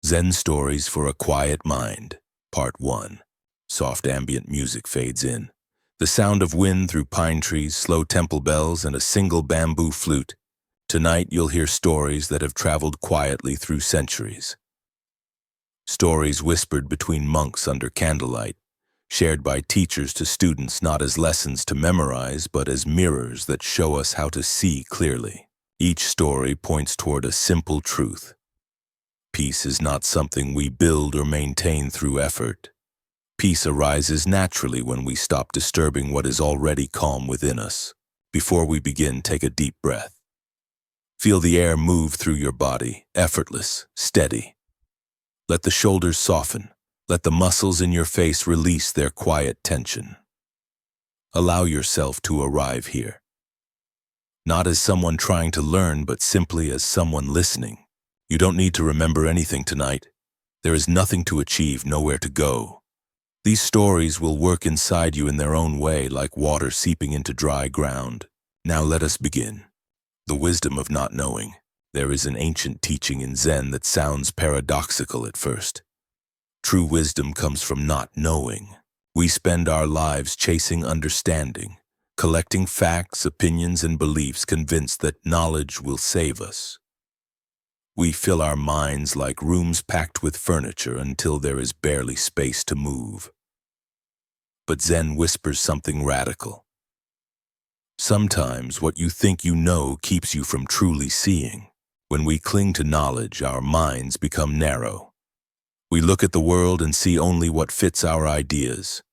Zen Stories for a Quiet Mind, Part 1. Soft ambient music fades in. The sound of wind through pine trees, slow temple bells, and a single bamboo flute. Tonight you'll hear stories that have traveled quietly through centuries. Stories whispered between monks under candlelight, shared by teachers to students not as lessons to memorize, but as mirrors that show us how to see clearly. Each story points toward a simple truth. Peace is not something we build or maintain through effort. Peace arises naturally when we stop disturbing what is already calm within us. Before we begin, take a deep breath. Feel the air move through your body, effortless, steady. Let the shoulders soften. Let the muscles in your face release their quiet tension. Allow yourself to arrive here. Not as someone trying to learn, but simply as someone listening. You don't need to remember anything tonight. There is nothing to achieve, nowhere to go. These stories will work inside you in their own way, like water seeping into dry ground. Now let us begin. The wisdom of not knowing. There is an ancient teaching in Zen that sounds paradoxical at first. True wisdom comes from not knowing. We spend our lives chasing understanding, collecting facts, opinions, and beliefs, convinced that knowledge will save us. We fill our minds like rooms packed with furniture until there is barely space to move. But Zen whispers something radical. Sometimes what you think you know keeps you from truly seeing. When we cling to knowledge, our minds become narrow. We look at the world and see only what fits our ideas.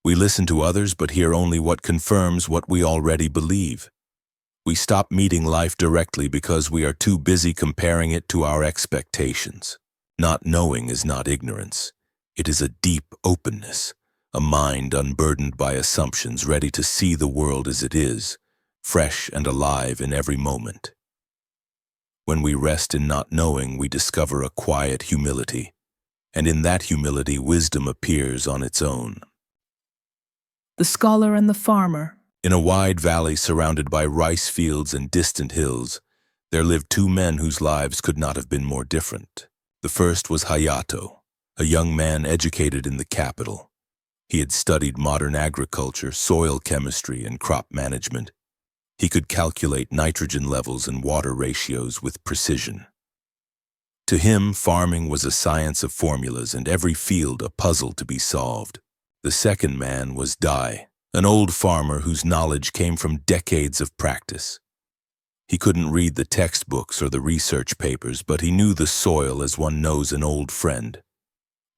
We listen to others but hear only what confirms what we already believe. We stop meeting life directly because we are too busy comparing it to our expectations. Not knowing is not ignorance. It is a deep openness, a mind unburdened by assumptions, ready to see the world as it is, fresh and alive in every moment. When we rest in not knowing, we discover a quiet humility, and in that humility, wisdom appears on its own. The Scholar and the Farmer. In a wide valley surrounded by rice fields and distant hills, there lived two men whose lives could not have been more different. The first was Hayato, a young man educated in the capital. He had studied modern agriculture, soil chemistry, and crop management. He could calculate nitrogen levels and water ratios with precision. To him, farming was a science of formulas and every field a puzzle to be solved. The second man was Dai, an old farmer whose knowledge came from decades of practice. He couldn't read the textbooks or the research papers, but he knew the soil as one knows an old friend.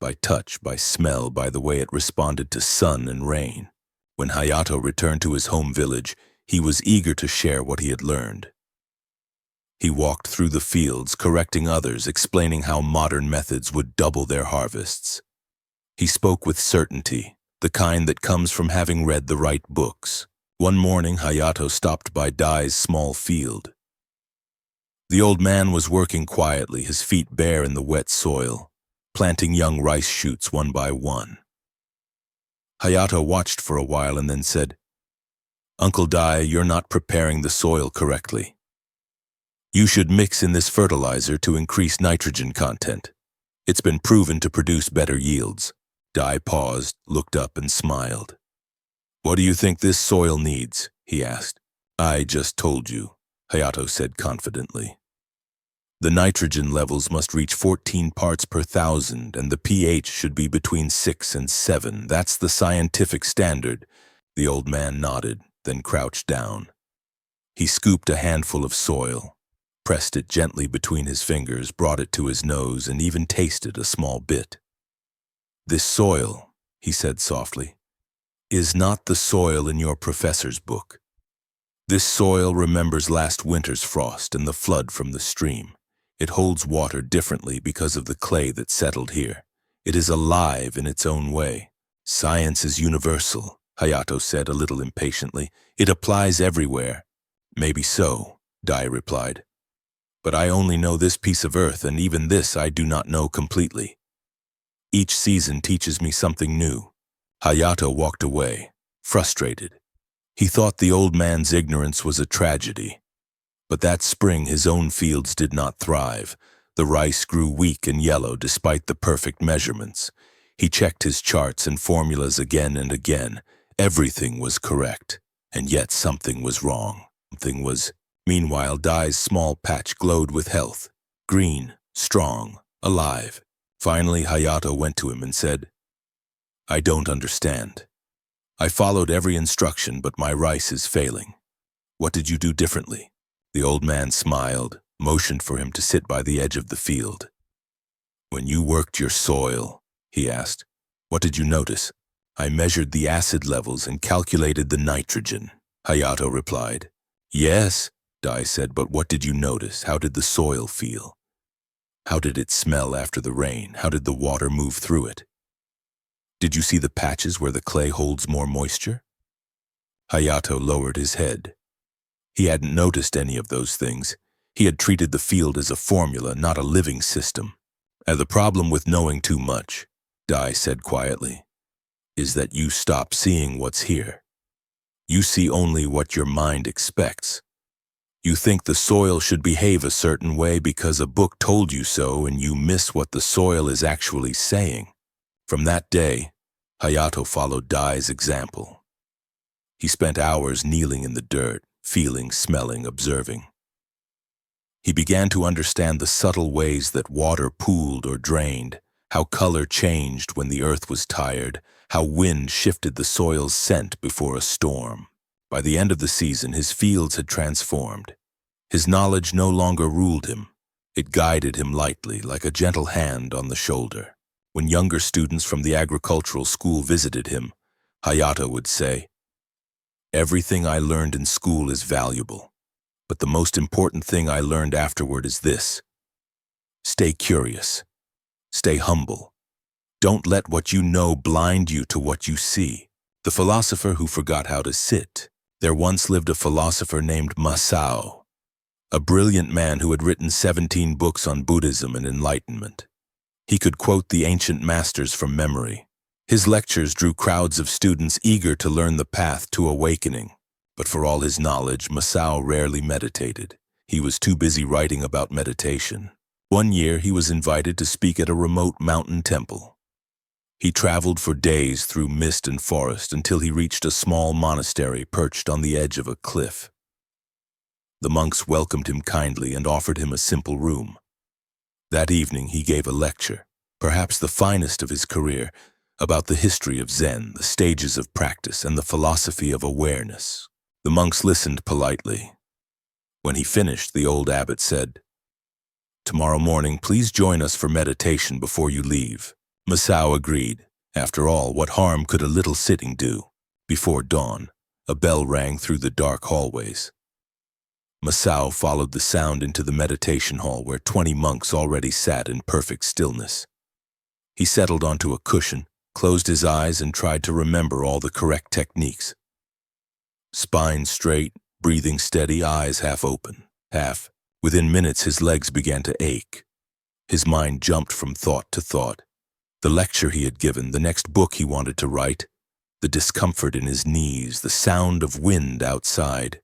By touch, by smell, by the way it responded to sun and rain. When Hayato returned to his home village, he was eager to share what he had learned. He walked through the fields, correcting others, explaining how modern methods would double their harvests. He spoke with certainty, the kind that comes from having read the right books. One morning, Hayato stopped by Dai's small field. The old man was working quietly, his feet bare in the wet soil, planting young rice shoots one by one. Hayato watched for a while and then said, "Uncle Dai, you're not preparing the soil correctly. You should mix in this fertilizer to increase nitrogen content. It's been proven to produce better yields." Dai paused, looked up, and smiled. "What do you think this soil needs?" he asked. "I just told you," Hayato said confidently. "The nitrogen levels must reach 14 parts per thousand, and the pH should be between 6 and 7. That's the scientific standard." The old man nodded, then crouched down. He scooped a handful of soil, pressed it gently between his fingers, brought it to his nose, and even tasted a small bit. "This soil," he said softly, "is not the soil in your professor's book. This soil remembers last winter's frost and the flood from the stream. It holds water differently because of the clay that settled here. It is alive in its own way. Science is universal," Hayato said a little impatiently. "It applies everywhere." "Maybe so," Dai replied. "But I only know this piece of earth, and even this I do not know completely. Each season teaches me something new." Hayato walked away, frustrated. He thought the old man's ignorance was a tragedy. But that spring his own fields did not thrive. The rice grew weak and yellow despite the perfect measurements. He checked his charts and formulas again and again. Everything was correct, and yet something was wrong. Meanwhile, Dai's small patch glowed with health. Green, strong, alive. Finally, Hayato went to him and said, "I don't understand. I followed every instruction, but my rice is failing. What did you do differently?" The old man smiled, motioned for him to sit by the edge of the field. "When you worked your soil," he asked, "what did you notice?" "I measured the acid levels and calculated the nitrogen," Hayato replied. "Yes," Dai said, "but what did you notice? How did the soil feel? How did it smell after the rain? How did the water move through it? Did you see the patches where the clay holds more moisture?" Hayato lowered his head. He hadn't noticed any of those things. He had treated the field as a formula, not a living system. "And the problem with knowing too much," Dai said quietly, "is that you stop seeing what's here. You see only what your mind expects. You think the soil should behave a certain way because a book told you so, and you miss what the soil is actually saying." From that day, Hayato followed Dai's example. He spent hours kneeling in the dirt, feeling, smelling, observing. He began to understand the subtle ways that water pooled or drained, how color changed when the earth was tired, how wind shifted the soil's scent before a storm. By the end of the season, his fields had transformed. His knowledge no longer ruled him. It guided him lightly, like a gentle hand on the shoulder. When younger students from the agricultural school visited him, Hayato would say, "Everything I learned in school is valuable, but the most important thing I learned afterward is this: stay curious, stay humble. Don't let what you know blind you to what you see." The philosopher who forgot how to sit. There once lived a philosopher named Masao, a brilliant man who had written 17 books on Buddhism and enlightenment. He could quote the ancient masters from memory. His lectures drew crowds of students eager to learn the path to awakening. But for all his knowledge, Masao rarely meditated. He was too busy writing about meditation. One year, he was invited to speak at a remote mountain temple. He traveled for days through mist and forest until he reached a small monastery perched on the edge of a cliff. The monks welcomed him kindly and offered him a simple room. That evening, he gave a lecture, perhaps the finest of his career, about the history of Zen, the stages of practice, and the philosophy of awareness. The monks listened politely. When he finished, the old abbot said, "Tomorrow morning, please join us for meditation before you leave." Masao agreed. After all, what harm could a little sitting do? Before dawn, a bell rang through the dark hallways. Masao followed the sound into the meditation hall where 20 monks already sat in perfect stillness. He settled onto a cushion, closed his eyes, and tried to remember all the correct techniques. Spine straight, breathing steady, eyes half open, half. Within minutes, his legs began to ache. His mind jumped from thought to thought. The lecture he had given, the next book he wanted to write, the discomfort in his knees, the sound of wind outside.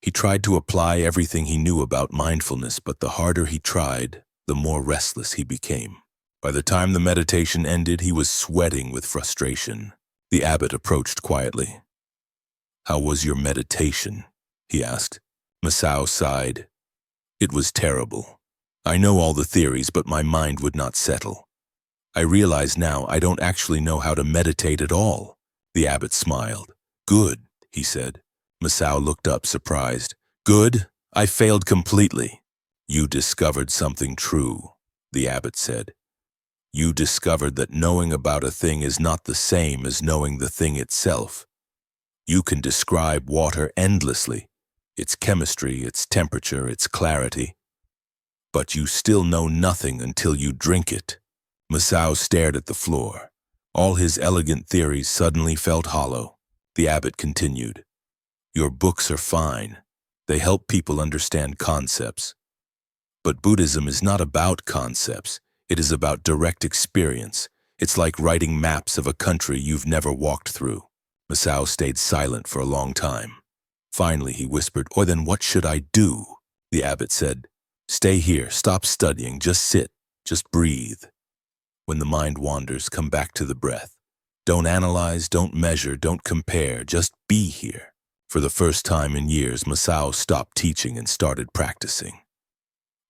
He tried to apply everything he knew about mindfulness, but the harder he tried, the more restless he became. By the time the meditation ended, he was sweating with frustration. The abbot approached quietly. "How was your meditation?" he asked. Masao sighed. "It was terrible. I know all the theories, but my mind would not settle. I realize now I don't actually know how to meditate at all." The abbot smiled. "Good," he said. Masao looked up, surprised. "Good? I failed completely." "You discovered something true," the abbot said. "You discovered that knowing about a thing is not the same as knowing the thing itself. You can describe water endlessly, its chemistry, its temperature, its clarity. But you still know nothing until you drink it." Masao stared at the floor. All his elegant theories suddenly felt hollow. The abbot continued. "Your books are fine. They help people understand concepts. But Buddhism is not about concepts. It is about direct experience. It's like writing maps of a country you've never walked through." Masao stayed silent for a long time. Finally, he whispered, "Or then what should I do?" The abbot said, Stay here, stop studying, just sit, just breathe. When the mind wanders, come back to the breath. Don't analyze, don't measure, don't compare, just be here. For the first time in years, Masao stopped teaching and started practicing.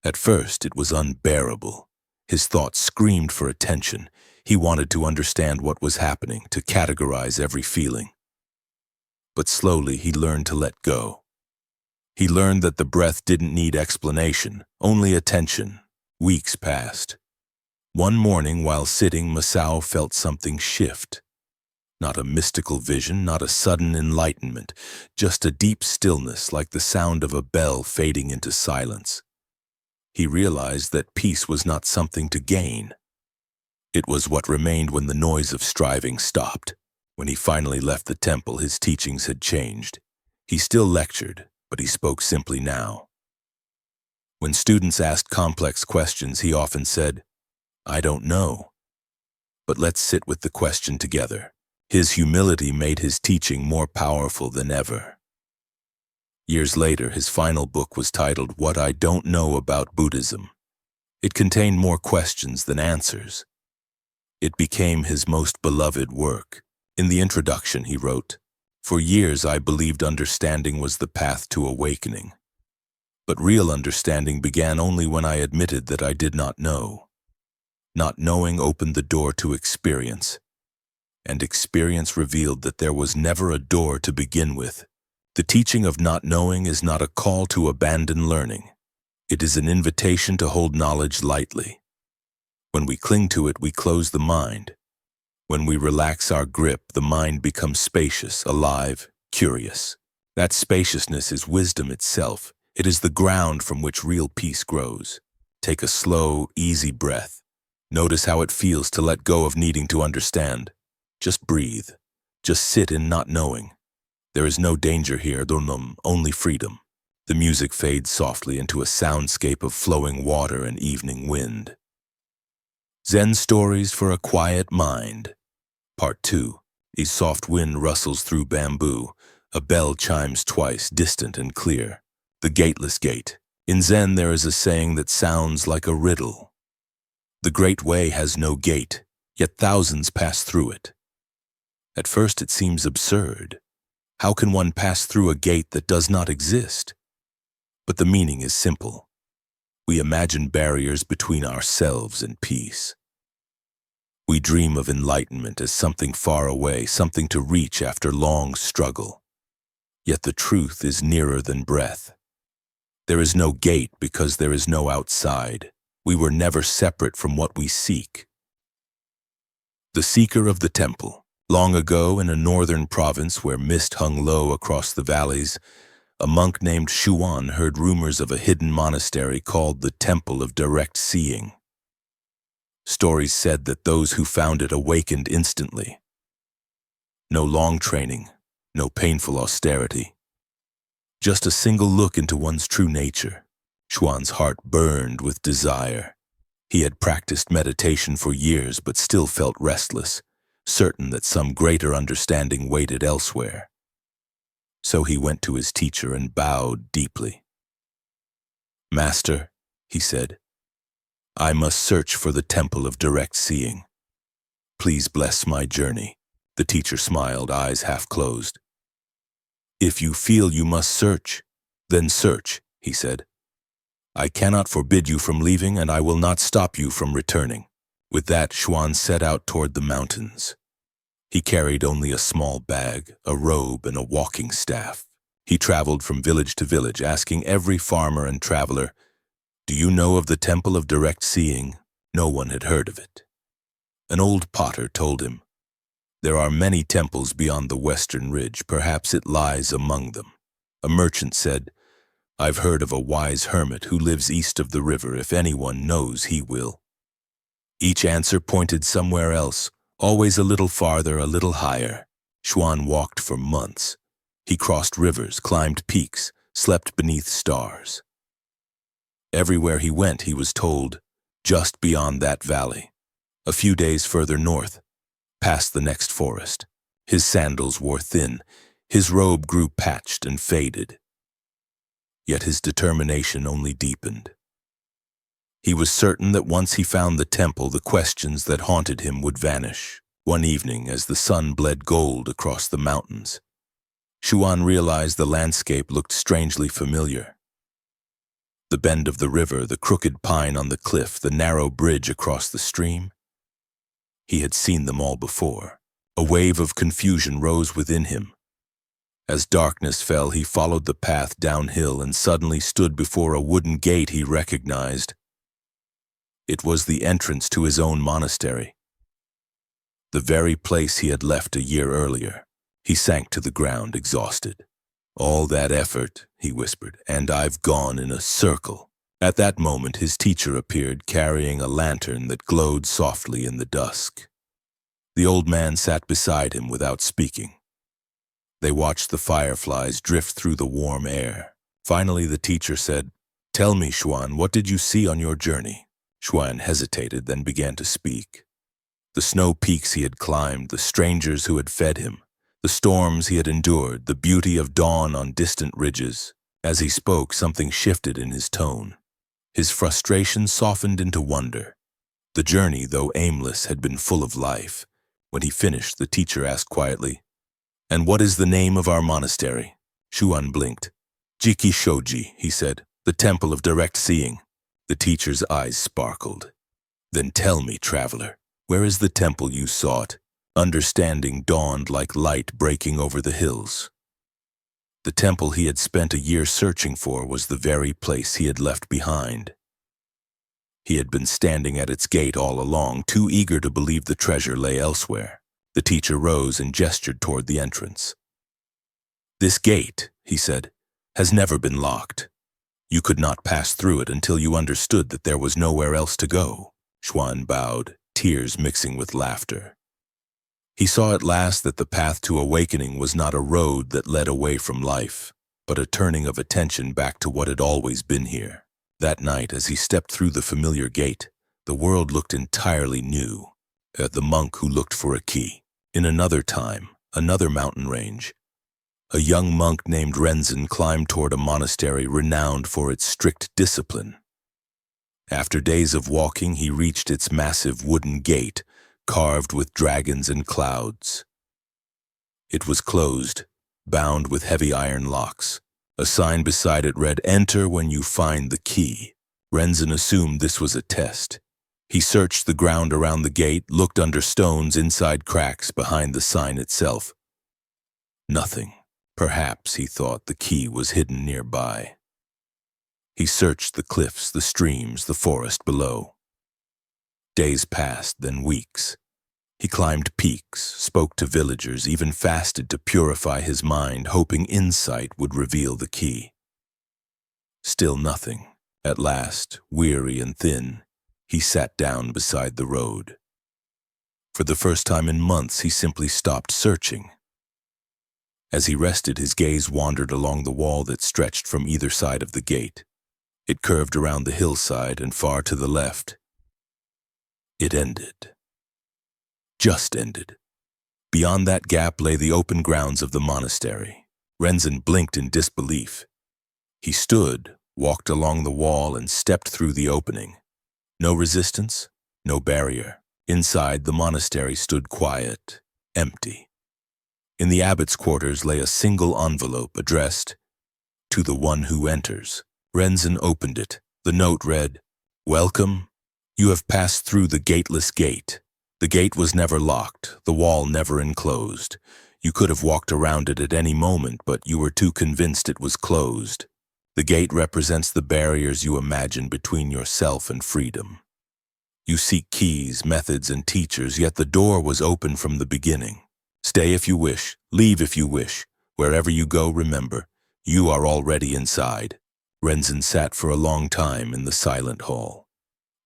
At first, it was unbearable. His thoughts screamed for attention. He wanted to understand what was happening, to categorize every feeling. But slowly, he learned to let go. He learned that the breath didn't need explanation, only attention. Weeks passed. One morning, while sitting, Masao felt something shift. Not a mystical vision, not a sudden enlightenment, just a deep stillness like the sound of a bell fading into silence. He realized that peace was not something to gain. It was what remained when the noise of striving stopped. When he finally left the temple, his teachings had changed. He still lectured, but he spoke simply now. When students asked complex questions, he often said, "I don't know." But let's sit with the question together. His humility made his teaching more powerful than ever. Years later, his final book was titled What I Don't Know About Buddhism. It contained more questions than answers. It became his most beloved work. In the introduction, he wrote, "For years I believed understanding was the path to awakening. But real understanding began only when I admitted that I did not know. Not knowing opened the door to experience, and experience revealed that there was never a door to begin with. The teaching of not knowing is not a call to abandon learning. It is an invitation to hold knowledge lightly. When we cling to it, we close the mind. When we relax our grip, the mind becomes spacious, alive, curious. That spaciousness is wisdom itself. It is the ground from which real peace grows. Take a slow, easy breath. Notice how it feels to let go of needing to understand. Just breathe. Just sit in not knowing. There is no danger here, only freedom. The music fades softly into a soundscape of flowing water and evening wind. Zen Stories for a Quiet Mind. Part 2. A soft wind rustles through bamboo. A bell chimes twice, distant and clear. The Gateless Gate. In Zen, there is a saying that sounds like a riddle. The Great Way has no gate, yet thousands pass through it. At first it seems absurd. How can one pass through a gate that does not exist? But the meaning is simple. We imagine barriers between ourselves and peace. We dream of enlightenment as something far away, something to reach after long struggle. Yet the truth is nearer than breath. There is no gate because there is no outside. We were never separate from what we seek. The Seeker of the Temple. Long ago, in a northern province where mist hung low across the valleys, a monk named Xuan heard rumors of a hidden monastery called the Temple of Direct Seeing. Stories said that those who found it awakened instantly. No long training, no painful austerity. Just a single look into one's true nature. Xuan's heart burned with desire. He had practiced meditation for years but still felt restless, certain that some greater understanding waited elsewhere. So he went to his teacher and bowed deeply. "Master," he said, "I must search for the Temple of Direct Seeing. Please bless my journey." The teacher smiled, eyes half closed. "If you feel you must search, then search," he said. "I cannot forbid you from leaving, and I will not stop you from returning." With that, Xuan set out toward the mountains. He carried only a small bag, a robe, and a walking staff. He traveled from village to village, asking every farmer and traveler, "Do you know of the Temple of Direct Seeing?" No one had heard of it. An old potter told him, "There are many temples beyond the western ridge. Perhaps it lies among them." A merchant said, "I've heard of a wise hermit who lives east of the river. If anyone knows, he will." Each answer pointed somewhere else, always a little farther, a little higher. Xuan walked for months. He crossed rivers, climbed peaks, slept beneath stars. Everywhere he went, he was told, "Just beyond that valley. A few days further north, past the next forest." His sandals wore thin. His robe grew patched and faded. Yet his determination only deepened. He was certain that once he found the temple, the questions that haunted him would vanish. One evening, as the sun bled gold across the mountains, Xuan realized the landscape looked strangely familiar. The bend of the river, the crooked pine on the cliff, the narrow bridge across the stream. He had seen them all before. A wave of confusion rose within him. As darkness fell, he followed the path downhill and suddenly stood before a wooden gate he recognized. It was the entrance to his own monastery, the very place he had left a year earlier. He sank to the ground, exhausted. "All that effort," he whispered, "and I've gone in a circle." At that moment, his teacher appeared, carrying a lantern that glowed softly in the dusk. The old man sat beside him without speaking. They watched the fireflies drift through the warm air. Finally, the teacher said, "Tell me, Xuan, what did you see on your journey?" Xuan hesitated, then began to speak. The snow peaks he had climbed, the strangers who had fed him, the storms he had endured, the beauty of dawn on distant ridges. As he spoke, something shifted in his tone. His frustration softened into wonder. The journey, though aimless, had been full of life. When he finished, the teacher asked quietly, "And what is the name of our monastery?" Xuan blinked. "Jiki Shoji," he said, "the temple of direct seeing." The teacher's eyes sparkled. "Then tell me, traveler, where is the temple you sought?" Understanding dawned like light breaking over the hills. The temple he had spent a year searching for was the very place he had left behind. He had been standing at its gate all along, too eager to believe the treasure lay elsewhere. The teacher rose and gestured toward the entrance. "This gate," he said, "has never been locked. You could not pass through it until you understood that there was nowhere else to go." Xuan bowed, tears mixing with laughter. He saw at last that the path to awakening was not a road that led away from life, but a turning of attention back to what had always been here. That night, as he stepped through the familiar gate, the world looked entirely new. The monk who looked for a key. In another time, another mountain range, a young monk named Renzin climbed toward a monastery renowned for its strict discipline. After days of walking, he reached its massive wooden gate, carved with dragons and clouds. It was closed, bound with heavy iron locks. A sign beside it read, "Enter when you find the key." Renzin assumed this was a test. He searched the ground around the gate, looked under stones, inside cracks, behind the sign itself. Nothing. Perhaps, he thought, the key was hidden nearby. He searched the cliffs, the streams, the forest below. Days passed, then weeks. He climbed peaks, spoke to villagers, even fasted to purify his mind, hoping insight would reveal the key. Still nothing. At last, weary and thin, he sat down beside the road. For the first time in months, he simply stopped searching. As he rested, his gaze wandered along the wall that stretched from either side of the gate. It curved around the hillside, and far to the left, it ended. Just ended. Beyond that gap lay the open grounds of the monastery. Renzin blinked in disbelief. He stood, walked along the wall, and stepped through the opening. No resistance, no barrier. Inside, the monastery stood quiet, empty. In the abbot's quarters lay a single envelope addressed, "To the one who enters." Renzin opened it. The note read, "Welcome. You have passed through the Gateless gate. The gate was never locked, the wall never enclosed. You could have walked around it at any moment, but you were too convinced it was closed. The gate represents the barriers you imagine between yourself and freedom. You seek keys, methods, and teachers, yet the door was open from the beginning. Stay if you wish, leave if you wish. Wherever you go, remember, you are already inside." Renzin sat for a long time in the silent hall.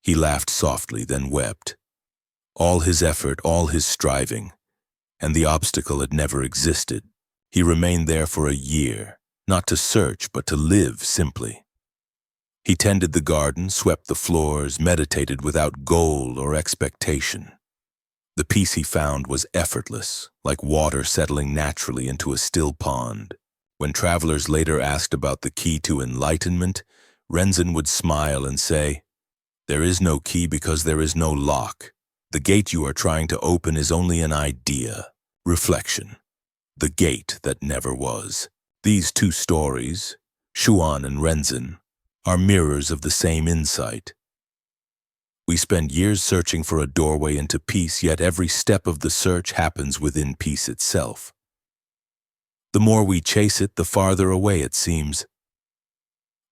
He laughed softly, then wept. All his effort, all his striving, and the obstacle had never existed. He remained there for a year, not to search, but to live simply. He tended the garden, swept the floors, meditated without goal or expectation. The peace he found was effortless, like water settling naturally into a still pond. When travelers later asked about the key to enlightenment, Renzin would smile and say, There is no key because there is no lock. The gate you are trying to open is only an idea, reflection, the gate that never was. These two stories, Xuan and Renzin, are mirrors of the same insight. We spend years searching for a doorway into peace, yet every step of the search happens within peace itself. The more we chase it, the farther away it seems.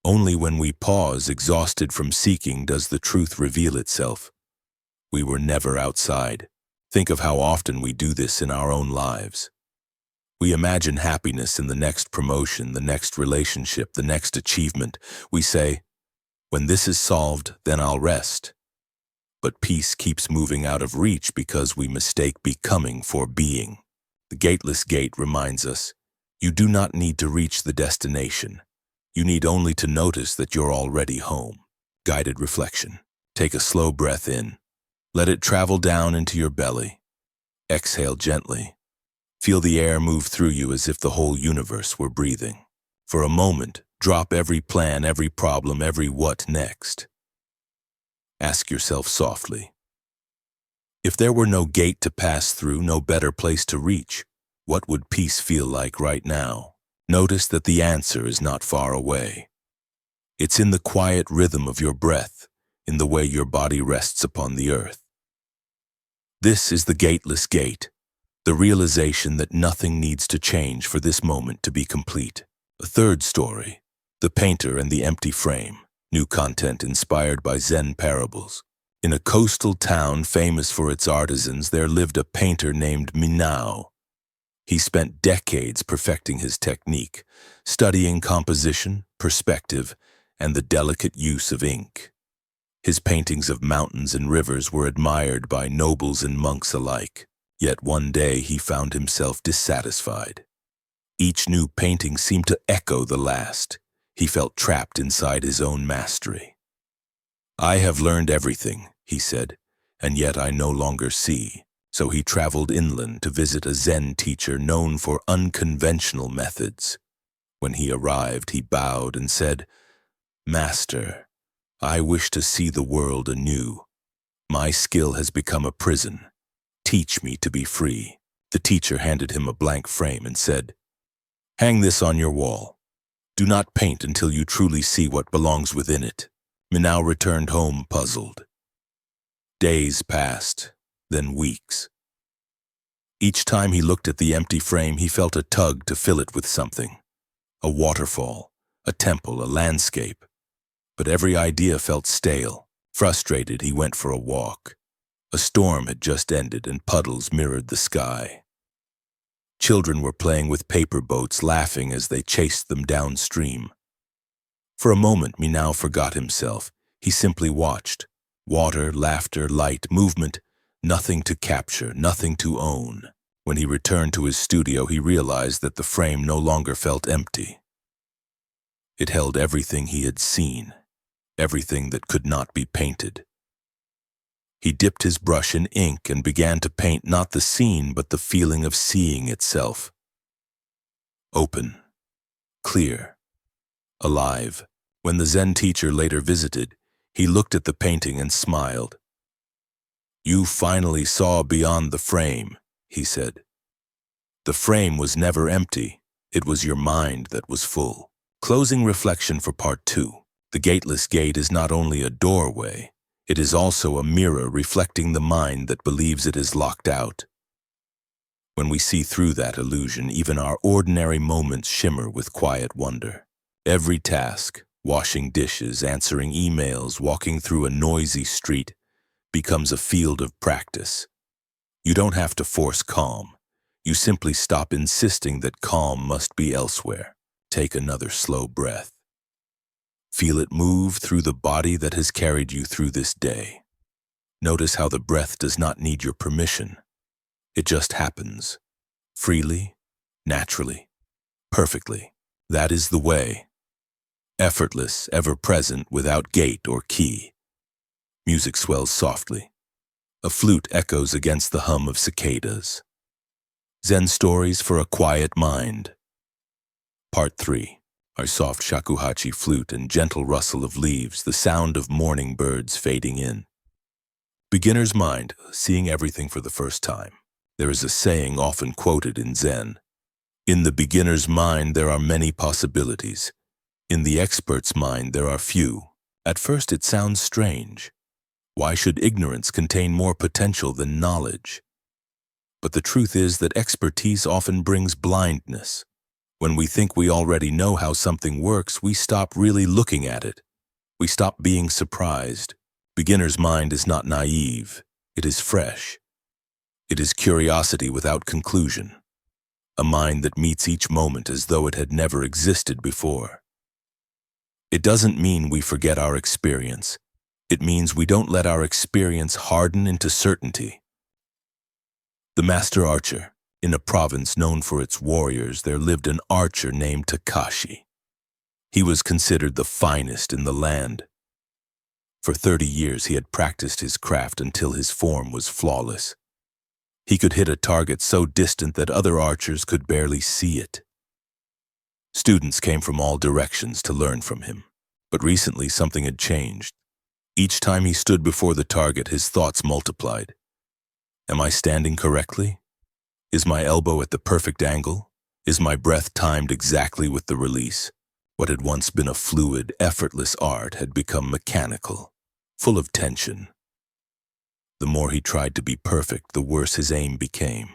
Only when we pause, exhausted from seeking, does the truth reveal itself. We were never outside. Think of how often we do this in our own lives. We imagine happiness in the next promotion, the next relationship, the next achievement. We say, when this is solved, then I'll rest. But peace keeps moving out of reach because we mistake becoming for being. The Gateless Gate reminds us, you do not need to reach the destination. You need only to notice that you're already home. Guided reflection. Take a slow breath in. Let it travel down into your belly. Exhale gently. Feel the air move through you as if the whole universe were breathing. For a moment, drop every plan, every problem, every what next. Ask yourself softly, if there were no gate to pass through, no better place to reach, what would peace feel like right now? Notice that the answer is not far away. It's in the quiet rhythm of your breath, in the way your body rests upon the earth. This is the Gateless Gate, the realization that nothing needs to change for this moment to be complete. A third story, The Painter and the Empty Frame, new content inspired by Zen parables. In a coastal town famous for its artisans, there lived a painter named Minao. He spent decades perfecting his technique, studying composition, perspective, and the delicate use of ink. His paintings of mountains and rivers were admired by nobles and monks alike. Yet one day he found himself dissatisfied. Each new painting seemed to echo the last. He felt trapped inside his own mastery. I have learned everything, he said, and yet I no longer see. So he traveled inland to visit a Zen teacher known for unconventional methods. When he arrived, he bowed and said, Master, I wish to see the world anew. My skill has become a prison. Teach me to be free. The teacher handed him a blank frame and said, Hang this on your wall. Do not paint until you truly see what belongs within it. Minao returned home puzzled. Days passed, then weeks. Each time he looked at the empty frame, he felt a tug to fill it with something. A waterfall, a temple, a landscape. But every idea felt stale. Frustrated, he went for a walk. A storm had just ended and puddles mirrored the sky. Children were playing with paper boats, laughing as they chased them downstream. For a moment, Minao forgot himself. He simply watched. Water, laughter, light, movement, nothing to capture, nothing to own. When he returned to his studio, he realized that the frame no longer felt empty. It held everything he had seen, everything that could not be painted. He dipped his brush in ink and began to paint not the scene, but the feeling of seeing itself. Open, clear, alive. When the Zen teacher later visited, he looked at the painting and smiled. You finally saw beyond the frame, he said. The frame was never empty. It was your mind that was full. Closing reflection for part 2. The Gateless Gate is not only a doorway, it is also a mirror reflecting the mind that believes it is locked out. When we see through that illusion, even our ordinary moments shimmer with quiet wonder. Every task, washing dishes, answering emails, walking through a noisy street, becomes a field of practice. You don't have to force calm. You simply stop insisting that calm must be elsewhere. Take another slow breath. Feel it move through the body that has carried you through this day. Notice how the breath does not need your permission. It just happens. Freely, naturally, perfectly. That is the way. Effortless, ever-present, without gate or key. Music swells softly. A flute echoes against the hum of cicadas. Zen stories for a quiet mind. Part 3. Our soft shakuhachi flute and gentle rustle of leaves, the sound of morning birds fading in. Beginner's mind, seeing everything for the first time. There is a saying often quoted in Zen. In the beginner's mind, there are many possibilities. In the expert's mind, there are few. At first, it sounds strange. Why should ignorance contain more potential than knowledge? But the truth is that expertise often brings blindness. When we think we already know how something works, we stop really looking at it. We stop being surprised. Beginner's mind is not naive. It is fresh. It is curiosity without conclusion. A mind that meets each moment as though it had never existed before. It doesn't mean we forget our experience. It means we don't let our experience harden into certainty. The master archer. In a province known for its warriors, there lived an archer named Takashi. He was considered the finest in the land. For 30 years he had practiced his craft until his form was flawless. He could hit a target so distant that other archers could barely see it. Students came from all directions to learn from him, but recently something had changed. Each time he stood before the target, his thoughts multiplied. Am I standing correctly? Is my elbow at the perfect angle? Is my breath timed exactly with the release? What had once been a fluid, effortless art had become mechanical, full of tension. The more he tried to be perfect, the worse his aim became.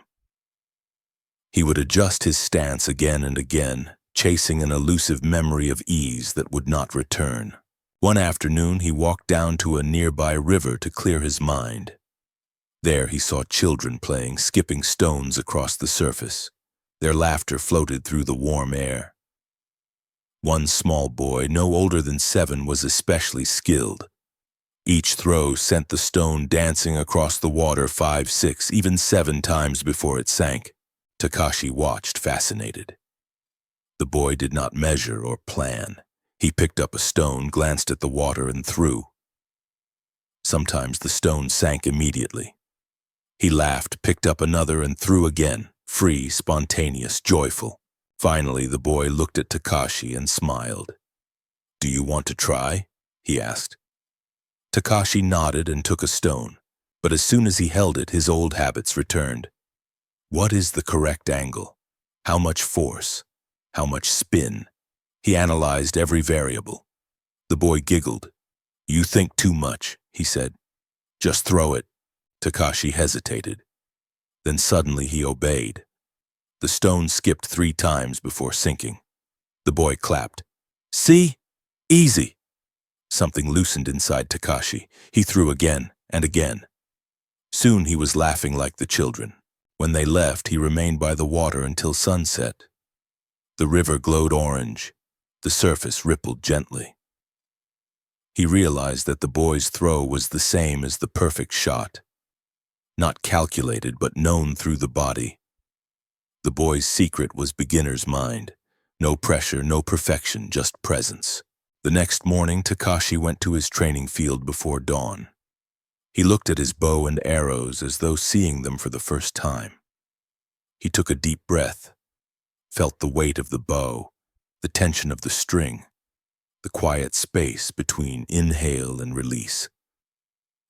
He would adjust his stance again and again, chasing an elusive memory of ease that would not return. One afternoon, he walked down to a nearby river to clear his mind. There he saw children playing, skipping stones across the surface. Their laughter floated through the warm air. One small boy, no older than 7, was especially skilled. Each throw sent the stone dancing across the water 5, 6, even 7 times before it sank. Takashi watched, fascinated. The boy did not measure or plan. He picked up a stone, glanced at the water, and threw. Sometimes the stone sank immediately. He laughed, picked up another, and threw again, free, spontaneous, joyful. Finally, the boy looked at Takashi and smiled. "Do you want to try?" he asked. Takashi nodded and took a stone, but as soon as he held it, his old habits returned. What is the correct angle? How much force? How much spin? He analyzed every variable. The boy giggled. "You think too much," he said. "Just throw it." Takashi hesitated. Then suddenly he obeyed. The stone skipped 3 times before sinking. The boy clapped. "See? Easy." Something loosened inside Takashi. He threw again and again. Soon he was laughing like the children. When they left, he remained by the water until sunset. The river glowed orange. The surface rippled gently. He realized that the boy's throw was the same as the perfect shot. Not calculated, but known through the body. The boy's secret was beginner's mind. No pressure, no perfection, just presence. The next morning, Takashi went to his training field before dawn. He looked at his bow and arrows as though seeing them for the first time. He took a deep breath, felt the weight of the bow, the tension of the string, the quiet space between inhale and release.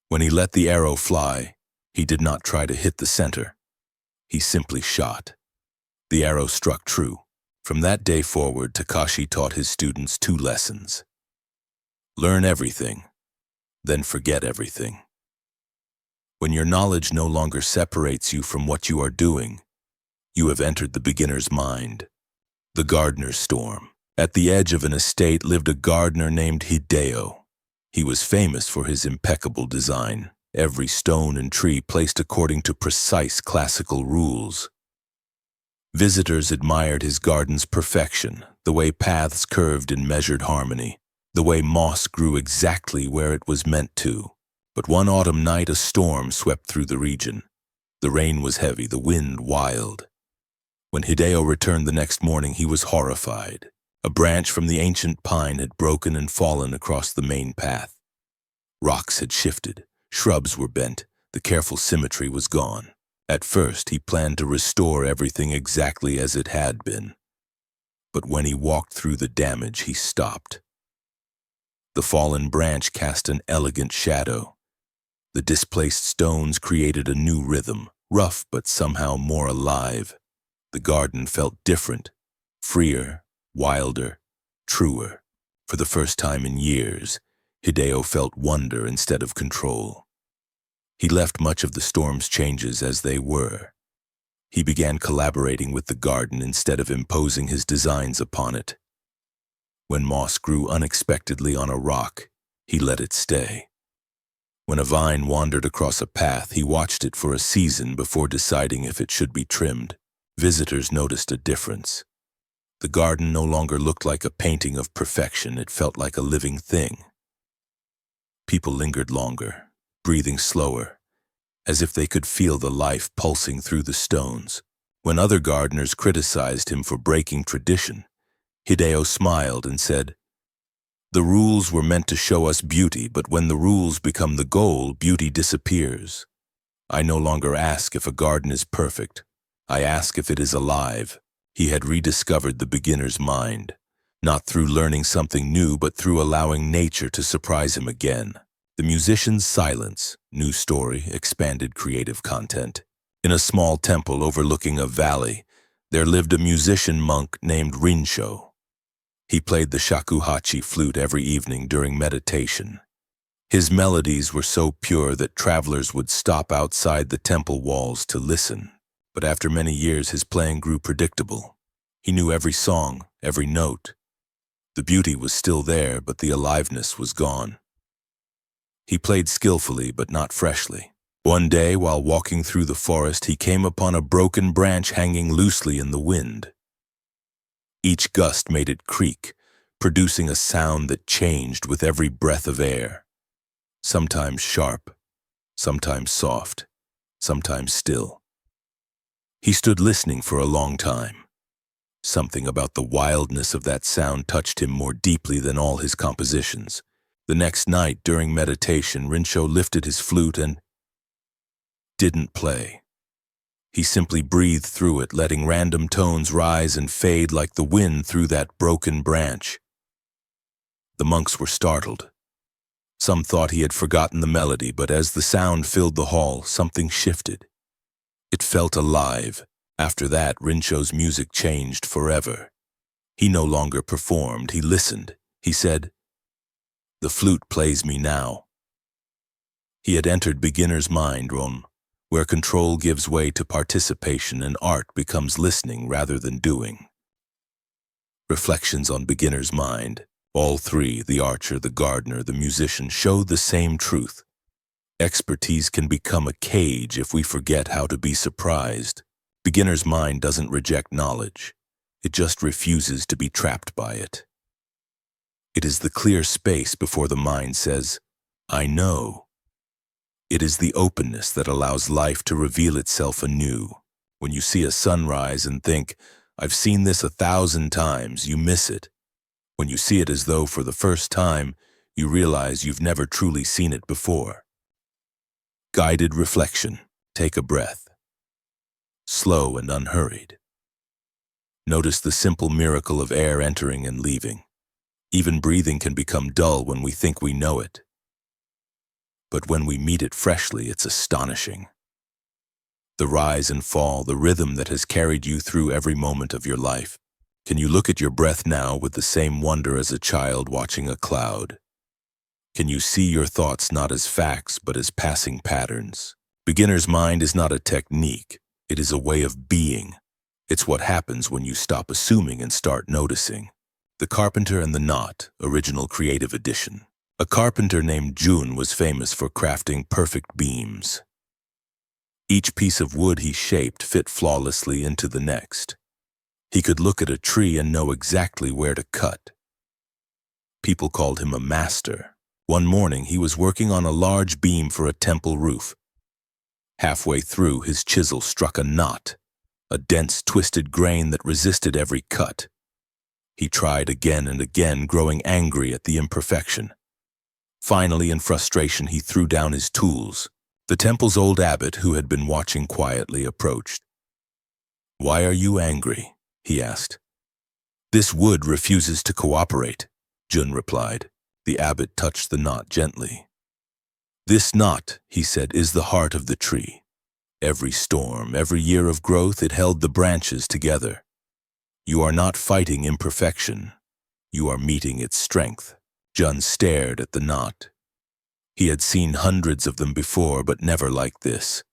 When he let the arrow fly, he did not try to hit the center. He simply shot. The arrow struck true. From that day forward, Takashi taught his students 2 lessons. Learn everything, then forget everything. When your knowledge no longer separates you from what you are doing, you have entered the beginner's mind. The gardener's storm. At the edge of an estate lived a gardener named Hideo. He was famous for his impeccable design, every stone and tree placed according to precise classical rules. Visitors admired his garden's perfection, the way paths curved in measured harmony, the way moss grew exactly where it was meant to. But one autumn night a storm swept through the region. The rain was heavy, the wind wild. When Hideo returned the next morning, he was horrified. A branch from the ancient pine had broken and fallen across the main path. Rocks had shifted, shrubs were bent, the careful symmetry was gone. At first, he planned to restore everything exactly as it had been. But when he walked through the damage, he stopped. The fallen branch cast an elegant shadow. The displaced stones created a new rhythm, rough but somehow more alive. The garden felt different, freer, wilder, truer. For the first time in years, Hideo felt wonder instead of control. He left much of the storm's changes as they were. He began collaborating with the garden instead of imposing his designs upon it. When moss grew unexpectedly on a rock, he let it stay. When a vine wandered across a path, he watched it for a season before deciding if it should be trimmed. Visitors noticed a difference. The garden no longer looked like a painting of perfection, it felt like a living thing. People lingered longer, breathing slower, as if they could feel the life pulsing through the stones. When other gardeners criticized him for breaking tradition, Hideo smiled and said, "The rules were meant to show us beauty, but when the rules become the goal, beauty disappears. I no longer ask if a garden is perfect. I ask if it is alive." He had rediscovered the beginner's mind, not through learning something new, but through allowing nature to surprise him again. The musician's silence, new story, expanded creative content. In a small temple overlooking a valley, there lived a musician monk named Rinsho. He played the shakuhachi flute every evening during meditation. His melodies were so pure that travelers would stop outside the temple walls to listen. But after many years, his playing grew predictable. He knew every song, every note. The beauty was still there, but the aliveness was gone. He played skillfully, but not freshly. One day, while walking through the forest, he came upon a broken branch hanging loosely in the wind. Each gust made it creak, producing a sound that changed with every breath of air. Sometimes sharp, sometimes soft, sometimes still. He stood listening for a long time. Something about the wildness of that sound touched him more deeply than all his compositions. The next night, during meditation, Rinsho lifted his flute and didn't play. He simply breathed through it, letting random tones rise and fade like the wind through that broken branch. The monks were startled. Some thought he had forgotten the melody, but as the sound filled the hall, something shifted. It felt alive. After that, Rinsho's music changed forever. He no longer performed, he listened. He said, "The flute plays me now." He had entered beginner's mind, where control gives way to participation and art becomes listening rather than doing. Reflections on beginner's mind. All three, the archer, the gardener, the musician, show the same truth. Expertise can become a cage if we forget how to be surprised. Beginner's mind doesn't reject knowledge. It just refuses to be trapped by it. It is the clear space before the mind says, "I know." It is the openness that allows life to reveal itself anew. When you see a sunrise and think, "I've seen this 1,000 times," you miss it. When you see it as though for the first time, you realize you've never truly seen it before. Guided reflection. Take a breath. Slow and unhurried. Notice the simple miracle of air entering and leaving. Even breathing can become dull when we think we know it. But when we meet it freshly, it's astonishing. The rise and fall, the rhythm that has carried you through every moment of your life. Can you look at your breath now with the same wonder as a child watching a cloud? Can you see your thoughts not as facts, but as passing patterns? Beginner's mind is not a technique. It is a way of being. It's what happens when you stop assuming and start noticing. The Carpenter and the Knot, Original Creative Edition. A carpenter named Jun was famous for crafting perfect beams. Each piece of wood he shaped fit flawlessly into the next. He could look at a tree and know exactly where to cut. People called him a master. One morning, he was working on a large beam for a temple roof. Halfway through, his chisel struck a knot, a dense, twisted grain that resisted every cut. He tried again and again, growing angry at the imperfection. Finally, in frustration, he threw down his tools. The temple's old abbot, who had been watching quietly, approached. "Why are you angry?" he asked. This wood refuses to cooperate, Jun replied. The abbot touched the knot gently. This knot, he said, is the heart of the tree. Every storm, every year of growth, it held the branches together. You are not fighting imperfection. You are meeting its strength. Jun stared at the knot. He had seen hundreds of them before, but never like this.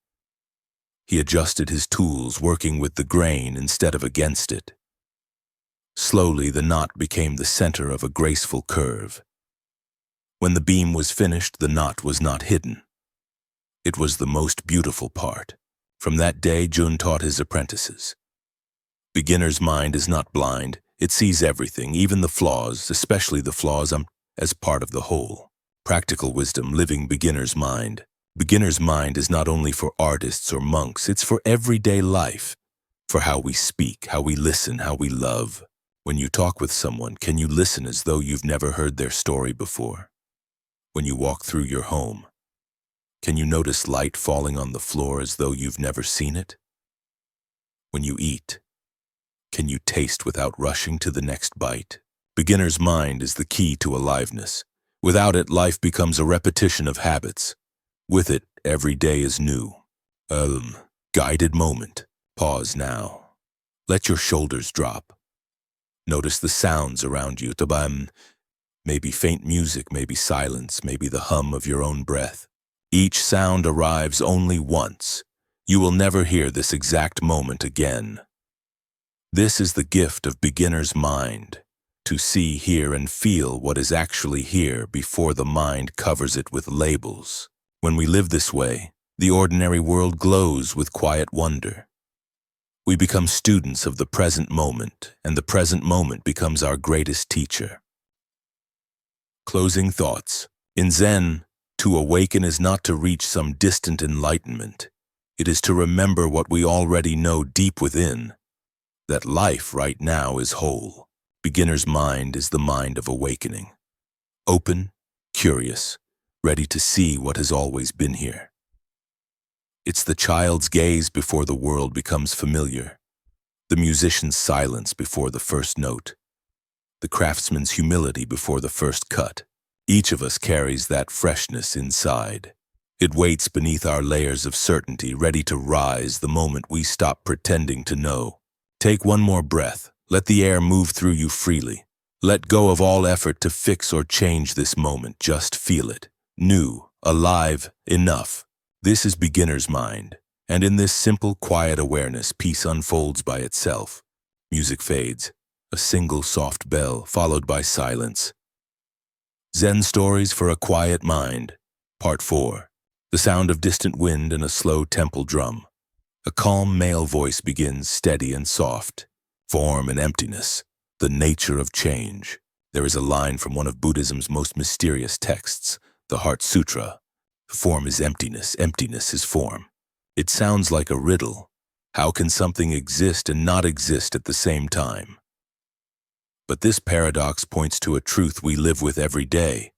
He adjusted his tools, working with the grain instead of against it. Slowly, the knot became the center of a graceful curve. When the beam was finished, the knot was not hidden. It was the most beautiful part. From that day, Jun taught his apprentices. Beginner's mind is not blind. It sees everything, even the flaws, especially the flaws, as part of the whole. Practical wisdom, living beginner's mind. Beginner's mind is not only for artists or monks, it's for everyday life, for how we speak, how we listen, how we love. When you talk with someone, can you listen as though you've never heard their story before? When you walk through your home, can you notice light falling on the floor as though you've never seen it? When you eat, can you taste without rushing to the next bite? Beginner's mind is the key to aliveness. Without it, life becomes a repetition of habits. With it, every day is new. Guided moment. Pause now. Let your shoulders drop. Notice the sounds around you. Maybe faint music, maybe silence, maybe the hum of your own breath. Each sound arrives only once. You will never hear this exact moment again. This is the gift of beginner's mind, to see, hear, and feel what is actually here before the mind covers it with labels. When we live this way, the ordinary world glows with quiet wonder. We become students of the present moment, and the present moment becomes our greatest teacher. Closing thoughts. In Zen, to awaken is not to reach some distant enlightenment. It is to remember what we already know deep within, that life right now is whole. Beginner's mind is the mind of awakening. Open, curious, ready to see what has always been here. It's the child's gaze before the world becomes familiar, the musician's silence before the first note, the craftsman's humility before the first cut. Each of us carries that freshness inside. It waits beneath our layers of certainty, ready to rise the moment we stop pretending to know. Take one more breath. Let the air move through you freely. Let go of all effort to fix or change this moment. Just feel it. New, alive, enough. This is beginner's mind. And in this simple, quiet awareness, peace unfolds by itself. Music fades. A single soft bell, followed by silence. Zen Stories for a Quiet Mind. Part 4. The sound of distant wind and a slow temple drum. A calm male voice begins, steady and soft. Form and emptiness. The nature of change. There is a line from one of Buddhism's most mysterious texts, the Heart Sutra. Form is emptiness, emptiness is form. It sounds like a riddle. How can something exist and not exist at the same time? But this paradox points to a truth we live with every day.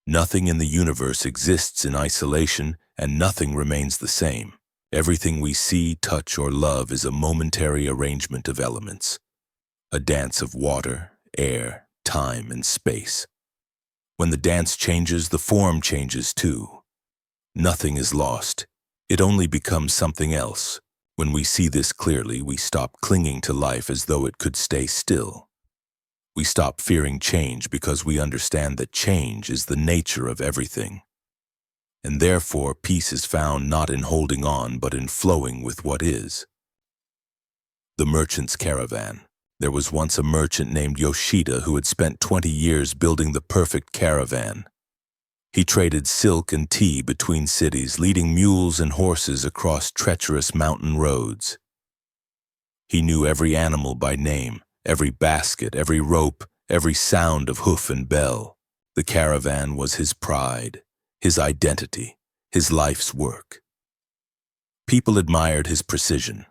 Nothing in the universe exists in isolation, and nothing remains the same. Everything we see, touch, or love is a momentary arrangement of elements. A dance of water, air, time, and space. When the dance changes, the form changes too. Nothing is lost. It only becomes something else. When we see this clearly, we stop clinging to life as though it could stay still. We stop fearing change because we understand that change is the nature of everything. And therefore, peace is found not in holding on, but in flowing with what is. The Merchant's Caravan. There was once a merchant named Yoshida who had spent 20 years building the perfect caravan. He traded silk and tea between cities, leading mules and horses across treacherous mountain roads. He knew every animal by name, every basket, every rope, every sound of hoof and bell. The caravan was his pride, his identity, his life's work. People admired his precision,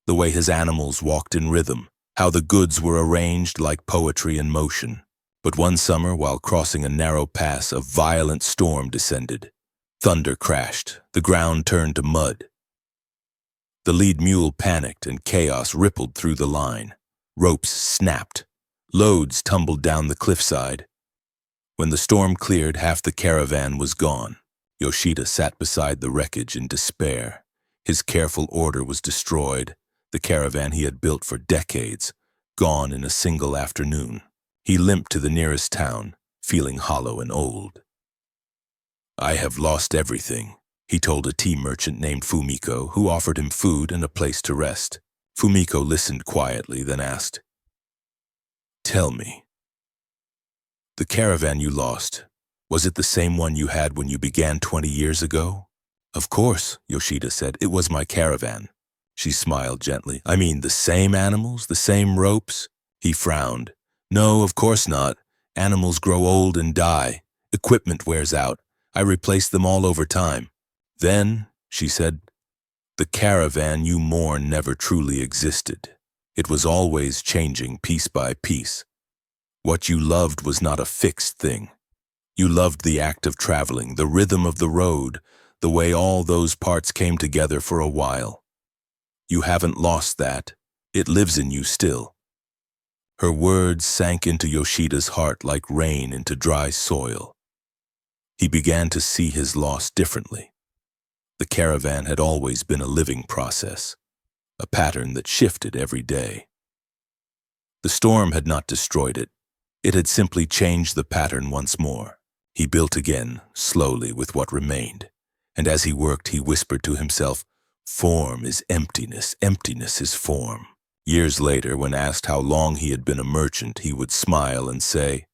the way his animals walked in rhythm, how the goods were arranged like poetry in motion. But one summer, while crossing a narrow pass, a violent storm descended. Thunder crashed, the ground turned to mud. The lead mule panicked and chaos rippled through the line. Ropes snapped. Loads tumbled down the cliffside. When the storm cleared, half the caravan was gone. Yoshida sat beside the wreckage in despair. His careful order was destroyed, the caravan he had built for decades, gone in a single afternoon. He limped to the nearest town, feeling hollow and old. "I have lost everything," he told a tea merchant named Fumiko, who offered him food and a place to rest. Fumiko listened quietly, then asked, "Tell me, the caravan you lost, was it the same one you had when you began 20 years ago?" "Of course," Yoshida said. "It was my caravan." She smiled gently. "I mean, the same animals, the same ropes?" He frowned. "No, of course not. Animals grow old and die. Equipment wears out. I replaced them all over time." "Then," she said, "the caravan you mourn never truly existed. It was always changing piece by piece. What you loved was not a fixed thing. You loved the act of traveling, the rhythm of the road, the way all those parts came together for a while. You haven't lost that. It lives in you still." Her words sank into Yoshida's heart like rain into dry soil. He began to see his loss differently. The caravan had always been a living process, a pattern that shifted every day. The storm had not destroyed it. It had simply changed the pattern once more. He built again, slowly, with what remained. And as he worked, he whispered to himself, "Form is emptiness, emptiness is form." Years later, when asked how long he had been a merchant, he would smile and say,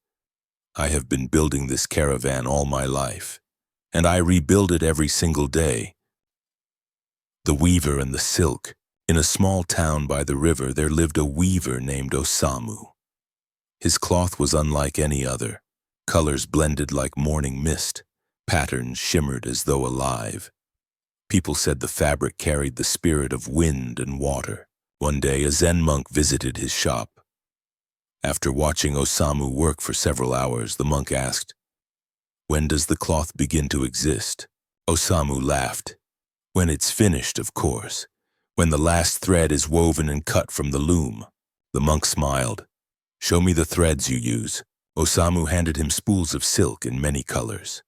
"I have been building this caravan all my life, and I rebuild it every single day." The weaver and the silk. In a small town by the river, there lived a weaver named Osamu. His cloth was unlike any other. Colors blended like morning mist. Patterns shimmered as though alive. People said the fabric carried the spirit of wind and water. One day, a Zen monk visited his shop. After watching Osamu work for several hours, the monk asked, "When does the cloth begin to exist?" Osamu laughed. "When it's finished, of course. When the last thread is woven and cut from the loom." The monk smiled. "Show me the threads you use." Osamu handed him spools of silk in many colors.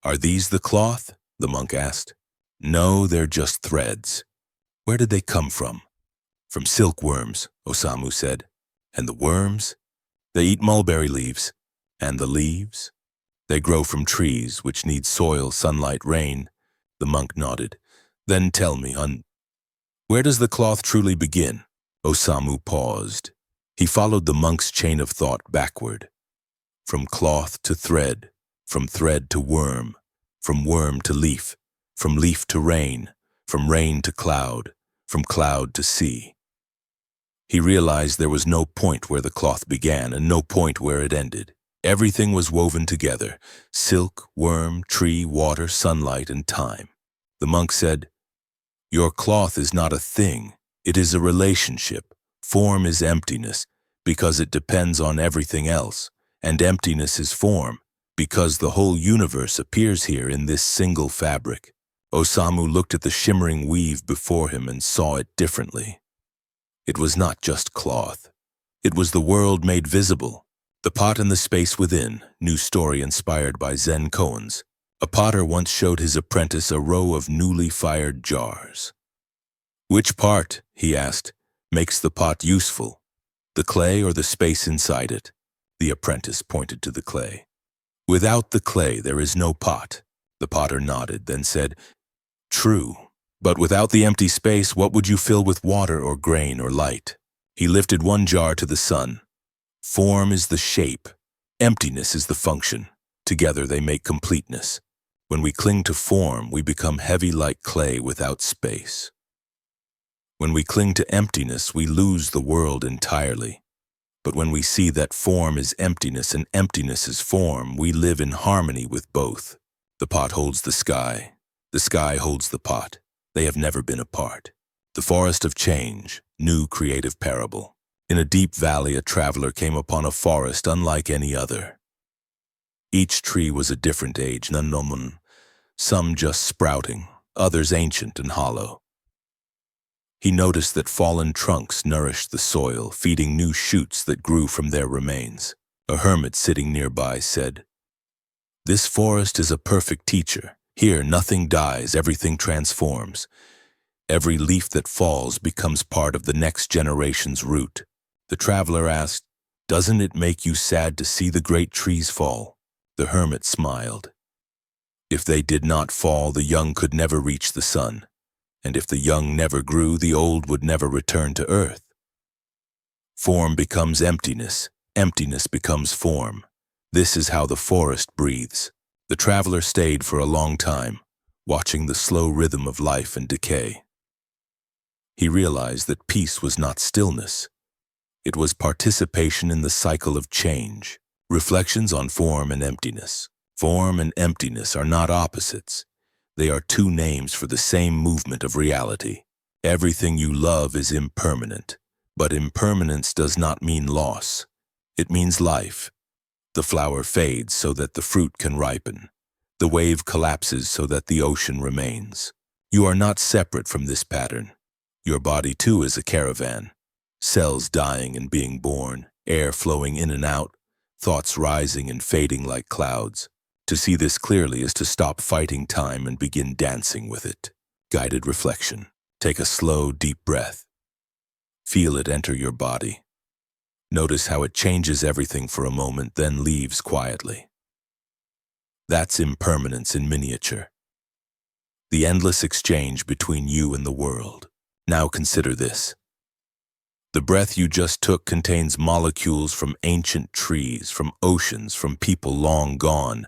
"Are these the cloth?" the monk asked. "No, they're just threads." "Where did they come from?" "From silkworms," Osamu said. "And the worms?" "They eat mulberry leaves." "And the leaves?" "They grow from trees, which need soil, sunlight, rain." The monk nodded. "Then tell me, where does the cloth truly begin?" Osamu paused. He followed the monk's chain of thought backward. From cloth to thread, from thread to worm, from worm to leaf, from leaf to rain, from rain to cloud, from cloud to sea. He realized there was no point where the cloth began and no point where it ended. Everything was woven together: silk, worm, tree, water, sunlight, and time. The monk said, "Your cloth is not a thing. It is a relationship. Form is emptiness, because it depends on everything else. And emptiness is form, because the whole universe appears here in this single fabric." Osamu looked at the shimmering weave before him and saw it differently. It was not just cloth. It was the world made visible. The pot and the space within, new story inspired by Zen koans. A potter once showed his apprentice a row of newly fired jars. "Which part," he asked, "makes the pot useful? The clay or the space inside it?" The apprentice pointed to the clay. "Without the clay, there is no pot." The potter nodded, then said, "True. But without the empty space, what would you fill with water or grain or light?" He lifted one jar to the sun. "Form is the shape. Emptiness is the function. Together they make completeness. When we cling to form, we become heavy like clay without space. When we cling to emptiness, we lose the world entirely. But when we see that form is emptiness and emptiness is form, we live in harmony with both. The pot holds the sky. The sky holds the pot. They have never been apart." The forest of change, new creative parable. In a deep valley, a traveler came upon a forest unlike any other. Each tree was a different age, some just sprouting, others ancient and hollow. He noticed that fallen trunks nourished the soil, feeding new shoots that grew from their remains. A hermit sitting nearby said, "This forest is a perfect teacher. Here nothing dies, everything transforms. Every leaf that falls becomes part of the next generation's root." The traveler asked, "Doesn't it make you sad to see the great trees fall?" The hermit smiled. "If they did not fall, the young could never reach the sun. And if the young never grew, the old would never return to earth. Form becomes emptiness. Emptiness becomes form. This is how the forest breathes." The traveler stayed for a long time, watching the slow rhythm of life and decay. He realized that peace was not stillness. It was participation in the cycle of change. Reflections on form and emptiness. Form and emptiness are not opposites. They are two names for the same movement of reality. Everything you love is impermanent, but impermanence does not mean loss. It means life. The flower fades so that the fruit can ripen. The wave collapses so that the ocean remains. You are not separate from this pattern. Your body too is a caravan. Cells dying and being born, air flowing in and out, thoughts rising and fading like clouds. To see this clearly is to stop fighting time and begin dancing with it. Guided reflection. Take a slow, deep breath. Feel it enter your body. Notice how it changes everything for a moment, then leaves quietly. That's impermanence in miniature. The endless exchange between you and the world. Now consider this. The breath you just took contains molecules from ancient trees, from oceans, from people long gone.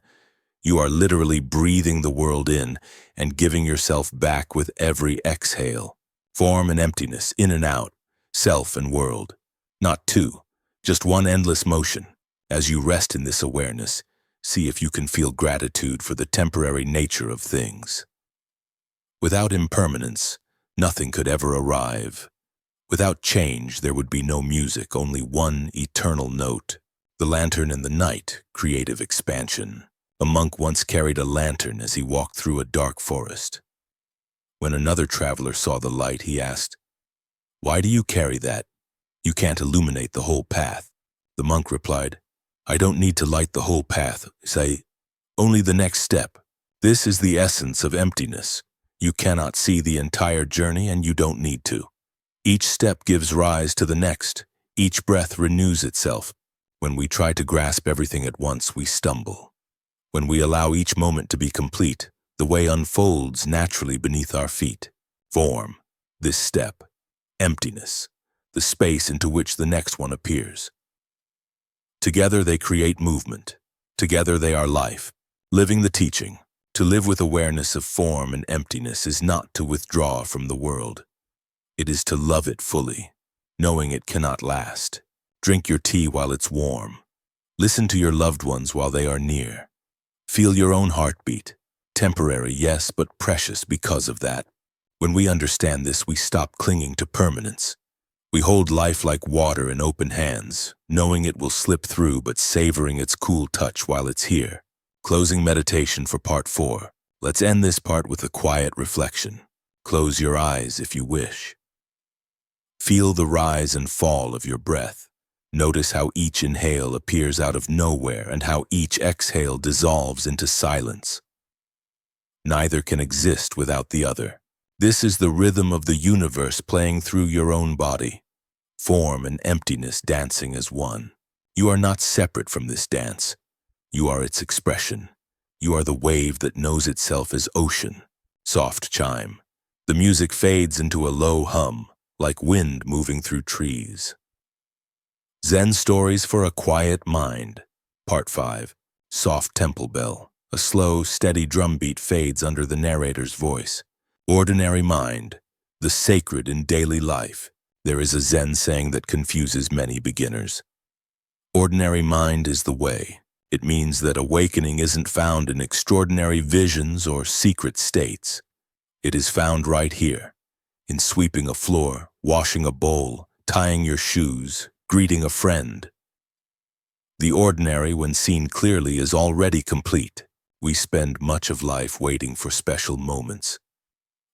You are literally breathing the world in and giving yourself back with every exhale. Form and emptiness, in and out, self and world. Not two, just one endless motion. As you rest in this awareness, see if you can feel gratitude for the temporary nature of things. Without impermanence, nothing could ever arrive. Without change, there would be no music, only one eternal note. The lantern in the night, creative expansion. A monk once carried a lantern as he walked through a dark forest. When another traveler saw the light, he asked, "Why do you carry that? You can't illuminate the whole path." The monk replied, "I don't need to light the whole path, say, only the next step. This is the essence of emptiness. You cannot see the entire journey and you don't need to. Each step gives rise to the next. Each breath renews itself. When we try to grasp everything at once, we stumble. When we allow each moment to be complete, the way unfolds naturally beneath our feet. Form, this step. Emptiness, the space into which the next one appears. Together they create movement. Together they are life. Living the teaching. To live with awareness of form and emptiness is not to withdraw from the world. It is to love it fully, knowing it cannot last. Drink your tea while it's warm. Listen to your loved ones while they are near. Feel your own heartbeat. Temporary, yes, but precious because of that. When we understand this, we stop clinging to permanence. We hold life like water in open hands, knowing it will slip through but savoring its cool touch while it's here. Closing meditation for part 4. Let's end this part with a quiet reflection. Close your eyes if you wish. Feel the rise and fall of your breath. Notice how each inhale appears out of nowhere and how each exhale dissolves into silence. Neither can exist without the other. This is the rhythm of the universe playing through your own body. Form and emptiness dancing as one. You are not separate from this dance. You are its expression. You are the wave that knows itself as ocean. Soft chime. The music fades into a low hum, like wind moving through trees. Zen Stories for a Quiet Mind. Part 5. Soft temple bell. A slow, steady drumbeat fades under the narrator's voice. Ordinary mind. The sacred in daily life. There is a Zen saying that confuses many beginners. Ordinary mind is the way. It means that awakening isn't found in extraordinary visions or secret states. It is found right here, in sweeping a floor, washing a bowl, tying your shoes, greeting a friend. The ordinary, when seen clearly, is already complete. We spend much of life waiting for special moments.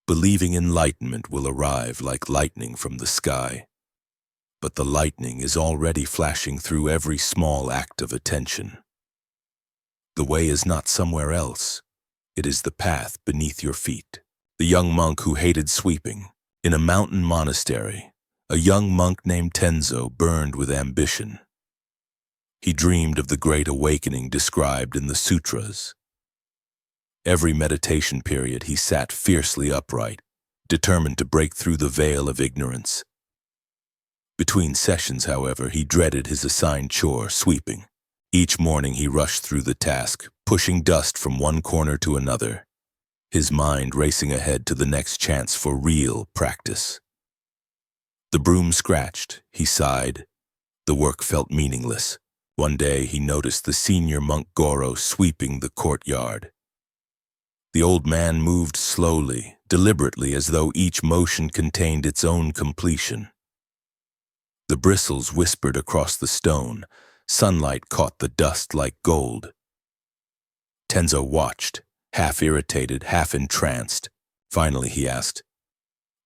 believing enlightenment will arrive like lightning from the sky. But the lightning is already flashing through every small act of attention. The way is not somewhere else. It is the path beneath your feet. The young monk who hated sweeping. In a mountain monastery, a young monk named Tenzo burned with ambition. He dreamed of the great awakening described in the sutras. Every meditation period he sat fiercely upright, determined to break through the veil of ignorance. Between sessions, however, he dreaded his assigned chore, sweeping. Each morning he rushed through the task, pushing dust from one corner to another, his mind racing ahead to the next chance for real practice. The broom scratched, he sighed. The work felt meaningless. One day he noticed the senior monk Goro sweeping the courtyard. The old man moved slowly, deliberately, as though each motion contained its own completion. The bristles whispered across the stone. Sunlight caught the dust like gold. Tenzo watched, half irritated, half entranced. Finally he asked,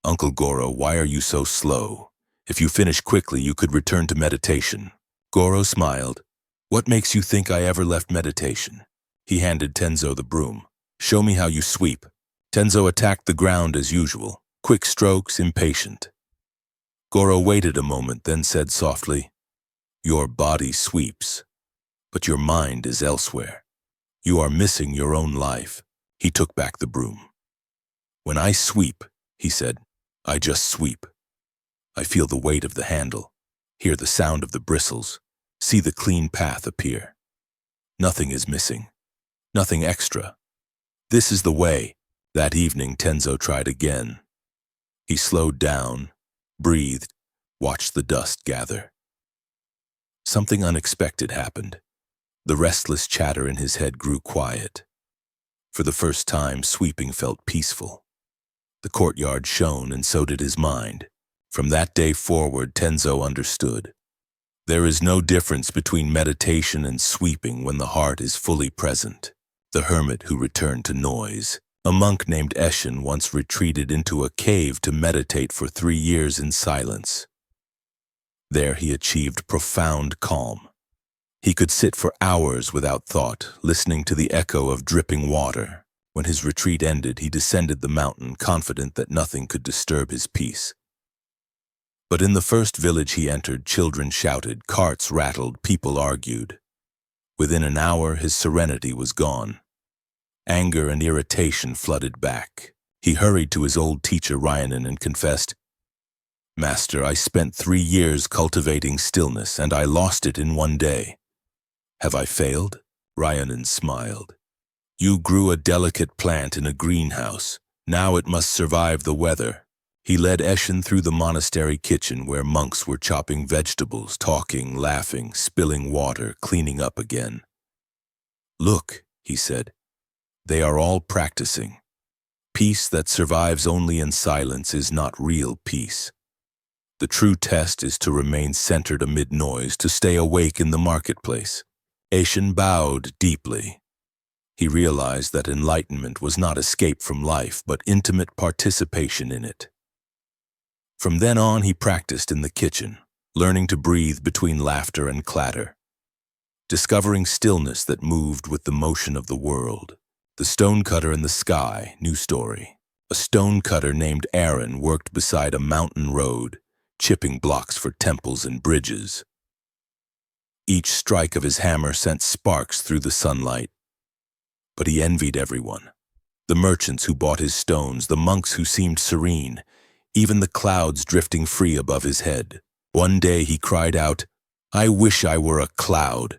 "Uncle Goro, why are you so slow? If you finish quickly, you could return to meditation." Goro smiled. "What makes you think I ever left meditation?" He handed Tenzo the broom. "Show me how you sweep." Tenzo attacked the ground as usual, quick strokes, impatient. Goro waited a moment, then said softly, "Your body sweeps, but your mind is elsewhere. You are missing your own life." He took back the broom. "When I sweep," he said, "I just sweep. I feel the weight of the handle, hear the sound of the bristles, see the clean path appear. Nothing is missing, nothing extra. This is the way." That evening, Tenzo tried again. He slowed down, breathed, watched the dust gather. Something unexpected happened. The restless chatter in his head grew quiet. For the first time, sweeping felt peaceful. The courtyard shone, and so did his mind. From that day forward, Tenzo understood. There is no difference between meditation and sweeping when the heart is fully present. The hermit who returned to noise. A monk named Eshin once retreated into a cave to meditate for 3 years in silence. There he achieved profound calm. He could sit for hours without thought, listening to the echo of dripping water. When his retreat ended, he descended the mountain, confident that nothing could disturb his peace. But in the first village he entered, children shouted, carts rattled, people argued. Within an hour, his serenity was gone. Anger and irritation flooded back. He hurried to his old teacher Ryanen and confessed, "Master, I spent 3 years cultivating stillness, and I lost it in 1 day. Have I failed?" Ryanen smiled. "You grew a delicate plant in a greenhouse. Now it must survive the weather." He led Eshin through the monastery kitchen where monks were chopping vegetables, talking, laughing, spilling water, cleaning up again. "Look," he said, "they are all practicing. Peace that survives only in silence is not real peace. The true test is to remain centered amid noise, to stay awake in the marketplace." Eshin bowed deeply. He realized that enlightenment was not escape from life, but intimate participation in it. From then on, he practiced in the kitchen, learning to breathe between laughter and clatter, discovering stillness that moved with the motion of the world. The stonecutter in the sky, new story. A stonecutter named Aaron worked beside a mountain road, chipping blocks for temples and bridges. Each strike of his hammer sent sparks through the sunlight. But he envied everyone. The merchants who bought his stones, the monks who seemed serene, even the clouds drifting free above his head. One day he cried out, "I wish I were a cloud."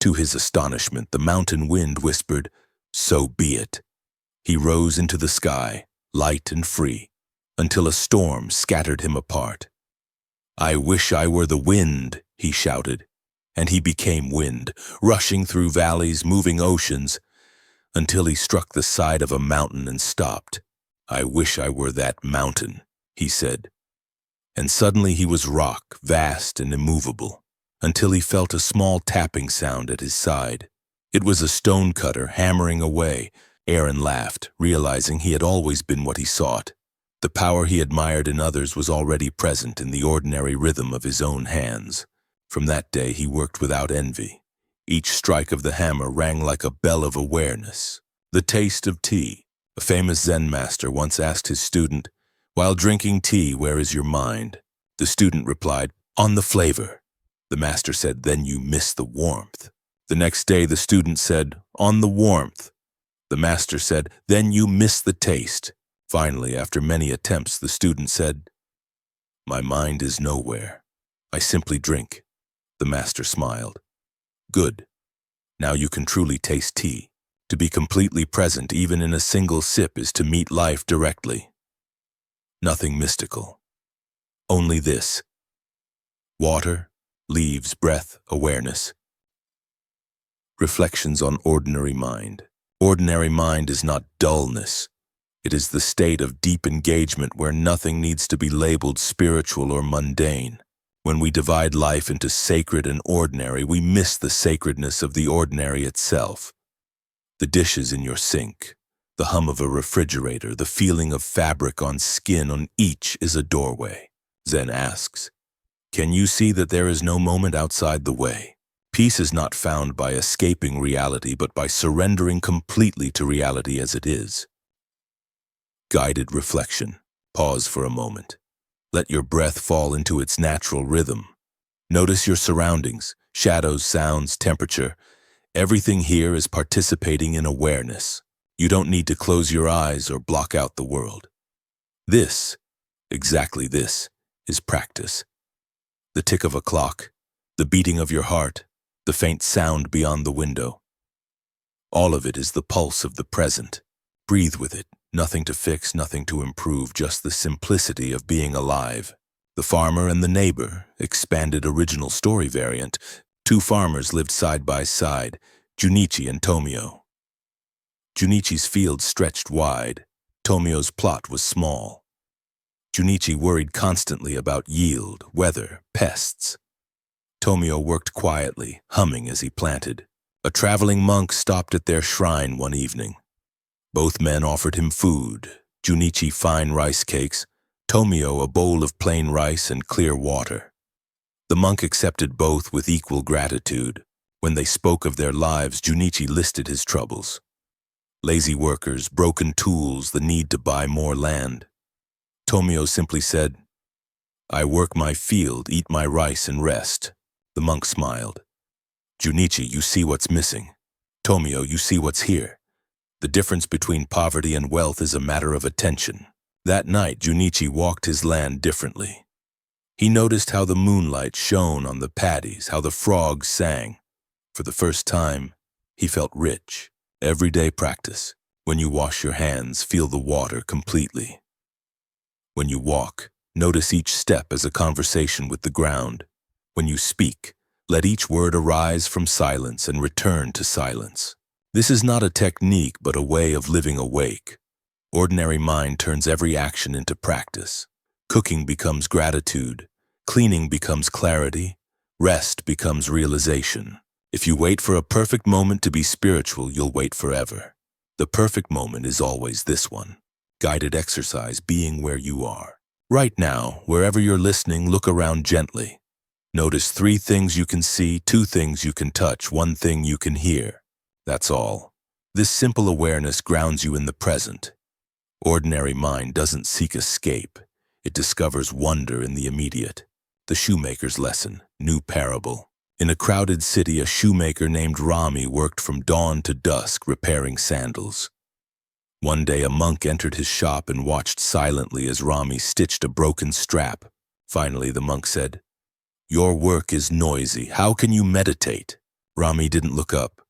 To his astonishment, the mountain wind whispered, "So be it." He rose into the sky, light and free, until a storm scattered him apart. "I wish I were the wind," he shouted, and he became wind, rushing through valleys, moving oceans, until he struck the side of a mountain and stopped. "I wish I were that mountain," he said. And suddenly he was rock, vast and immovable, until he felt a small tapping sound at his side. It was a stonecutter hammering away, Aaron laughed, realizing he had always been what he sought. The power he admired in others was already present in the ordinary rhythm of his own hands. From that day he worked without envy. Each strike of the hammer rang like a bell of awareness. The taste of tea. A famous Zen master once asked his student, "While drinking tea, where is your mind?" The student replied, "On the flavor." The master said, "Then you miss the warmth." The next day the student said, "On the warmth." The master said, "Then you miss the taste." Finally, after many attempts, the student said, "My mind is nowhere. I simply drink." The master smiled. "Good. Now you can truly taste tea. To be completely present even in a single sip is to meet life directly. Nothing mystical. Only this. Water, leaves, breath, awareness. Reflections on ordinary mind. Ordinary mind is not dullness. It is the state of deep engagement where nothing needs to be labeled spiritual or mundane. When we divide life into sacred and ordinary, we miss the sacredness of the ordinary itself. The dishes in your sink, the hum of a refrigerator, the feeling of fabric on skin on each is a doorway. Zen asks, can you see that there is no moment outside the way? Peace is not found by escaping reality, but by surrendering completely to reality as it is. Guided reflection. Pause for a moment. Let your breath fall into its natural rhythm. Notice your surroundings, shadows, sounds, temperature. Everything here is participating in awareness. You don't need to close your eyes or block out the world. This, exactly this, is practice. The tick of a clock, the beating of your heart, the faint sound beyond the window. All of it is the pulse of the present. Breathe with it. Nothing to fix, nothing to improve, just the simplicity of being alive. The Farmer and the Neighbor, expanded original story variant. Two farmers lived side by side, Junichi and Tomio. Junichi's field stretched wide. Tomio's plot was small. Junichi worried constantly about yield, weather, pests. Tomio worked quietly, humming as he planted. A traveling monk stopped at their shrine one evening. Both men offered him food, Junichi fine rice cakes, Tomio a bowl of plain rice and clear water. The monk accepted both with equal gratitude. When they spoke of their lives, Junichi listed his troubles. Lazy workers, broken tools, the need to buy more land. Tomio simply said, I work my field, eat my rice, and rest. The monk smiled. Junichi, you see what's missing. Tomio, you see what's here. The difference between poverty and wealth is a matter of attention. That night, Junichi walked his land differently. He noticed how the moonlight shone on the paddies, how the frogs sang. For the first time, he felt rich. Everyday practice. When you wash your hands, feel the water completely. When you walk, notice each step as a conversation with the ground. When you speak, let each word arise from silence and return to silence. This is not a technique, but a way of living awake. Ordinary mind turns every action into practice. Cooking becomes gratitude. Cleaning becomes clarity. Rest becomes realization. If you wait for a perfect moment to be spiritual, you'll wait forever. The perfect moment is always this one. Guided exercise, being where you are. Right now, wherever you're listening, look around gently. Notice 3 things you can see, 2 things you can touch, 1 thing you can hear. That's all. This simple awareness grounds you in the present. Ordinary mind doesn't seek escape. It discovers wonder in the immediate. The shoemaker's lesson, new parable. In a crowded city, a shoemaker named Rami worked from dawn to dusk repairing sandals. One day a monk entered his shop and watched silently as Rami stitched a broken strap. Finally the monk said, Your work is noisy. How can you meditate? Rami didn't look up.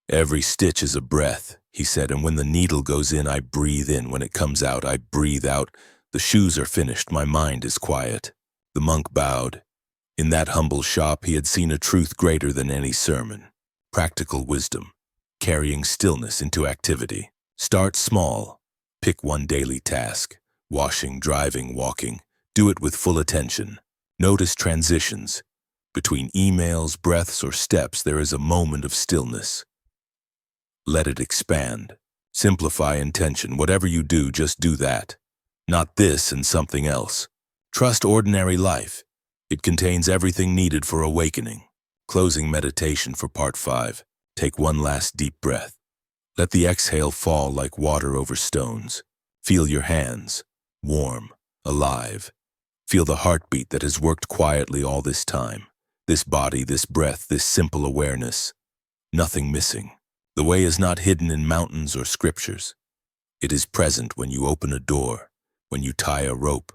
Every stitch is a breath, he said, and when the needle goes in, I breathe in. When it comes out, I breathe out. The shoes are finished. My mind is quiet. The monk bowed. In that humble shop, he had seen a truth greater than any sermon. Practical wisdom, carrying stillness into activity. Start small. Pick one daily task. Washing, driving, walking. Do it with full attention. Notice transitions. Between emails, breaths, or steps, there is a moment of stillness. Let it expand. Simplify intention. Whatever you do, just do that. Not this and something else. Trust ordinary life. It contains everything needed for awakening. Closing meditation for part 5. Take one last deep breath. Let the exhale fall like water over stones. Feel your hands, warm, alive. Feel the heartbeat that has worked quietly all this time. This body, this breath, this simple awareness. Nothing missing. The way is not hidden in mountains or scriptures. It is present when you open a door, when you tie a rope,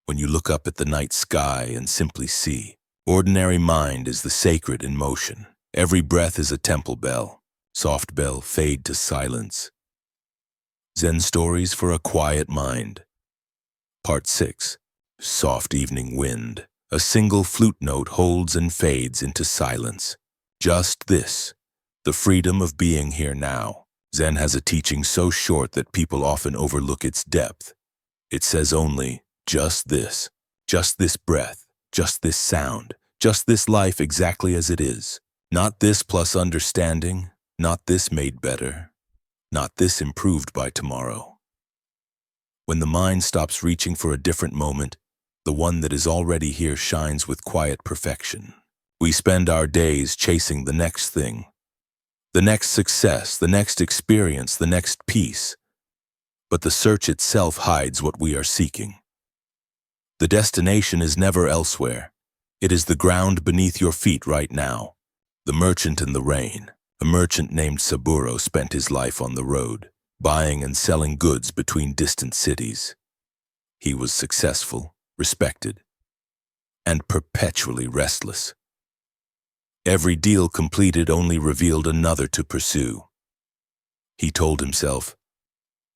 when you look up at the night sky and simply see. Ordinary mind is the sacred in motion. Every breath is a temple bell. Soft bell, fade to silence. Zen stories for a quiet mind. Part 6. Soft evening wind. A single flute note holds and fades into silence. Just this. The freedom of being here now. Zen has a teaching so short that people often overlook its depth. It says only, just this breath, just this sound, just this life exactly as it is. Not this plus understanding, not this made better, not this improved by tomorrow. When the mind stops reaching for a different moment, the one that is already here shines with quiet perfection. We spend our days chasing the next thing, the next success, the next experience, the next peace. But the search itself hides what we are seeking. The destination is never elsewhere. It is the ground beneath your feet right now. The merchant in the rain. A merchant named Saburo spent his life on the road, buying and selling goods between distant cities. He was successful, respected, and perpetually restless. Every deal completed only revealed another to pursue. He told himself,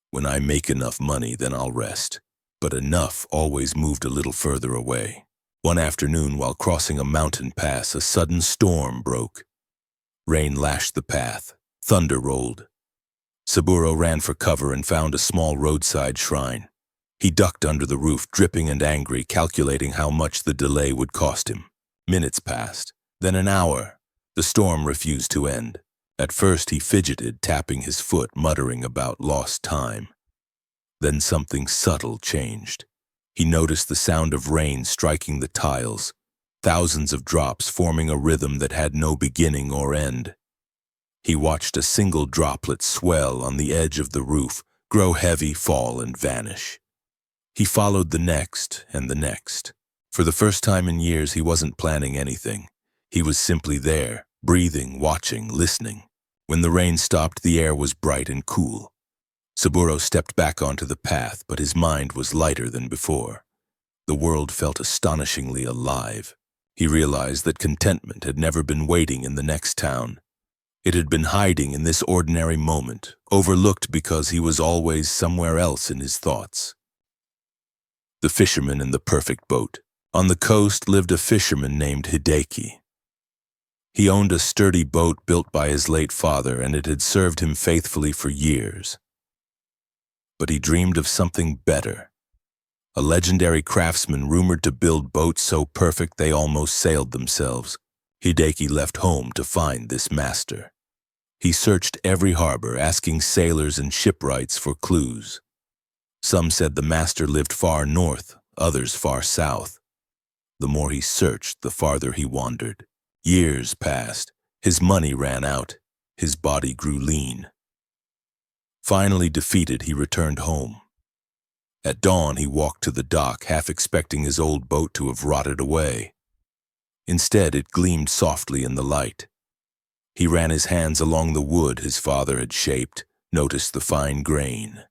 "When I make enough money, then I'll rest." But enough always moved a little further away. One afternoon, while crossing a mountain pass, a sudden storm broke. Rain lashed the path. Thunder rolled. Saburo ran for cover and found a small roadside shrine. He ducked under the roof, dripping and angry, calculating how much the delay would cost him. Minutes passed, then an hour. The storm refused to end. At first he fidgeted, tapping his foot, muttering about lost time. Then something subtle changed. He noticed the sound of rain striking the tiles, thousands of drops forming a rhythm that had no beginning or end. He watched a single droplet swell on the edge of the roof, grow heavy, fall, and vanish. He followed the next and the next. For the first time in years, he wasn't planning anything. He was simply there, breathing, watching, listening. When the rain stopped, the air was bright and cool. Saburo stepped back onto the path, but his mind was lighter than before. The world felt astonishingly alive. He realized that contentment had never been waiting in the next town. It had been hiding in this ordinary moment, overlooked because he was always somewhere else in his thoughts. The fisherman in the perfect boat. On the coast lived a fisherman named Hideki. He owned a sturdy boat built by his late father, and it had served him faithfully for years. But he dreamed of something better. A legendary craftsman rumored to build boats so perfect they almost sailed themselves. Hideki left home to find this master. He searched every harbor, asking sailors and shipwrights for clues. Some said the master lived far north, others far south. The more he searched, the farther he wandered. Years passed. His money ran out. His body grew lean. Finally defeated, he returned home. At dawn, he walked to the dock, half expecting his old boat to have rotted away. Instead, it gleamed softly in the light. He ran his hands along the wood his father had shaped, noticed the fine grain,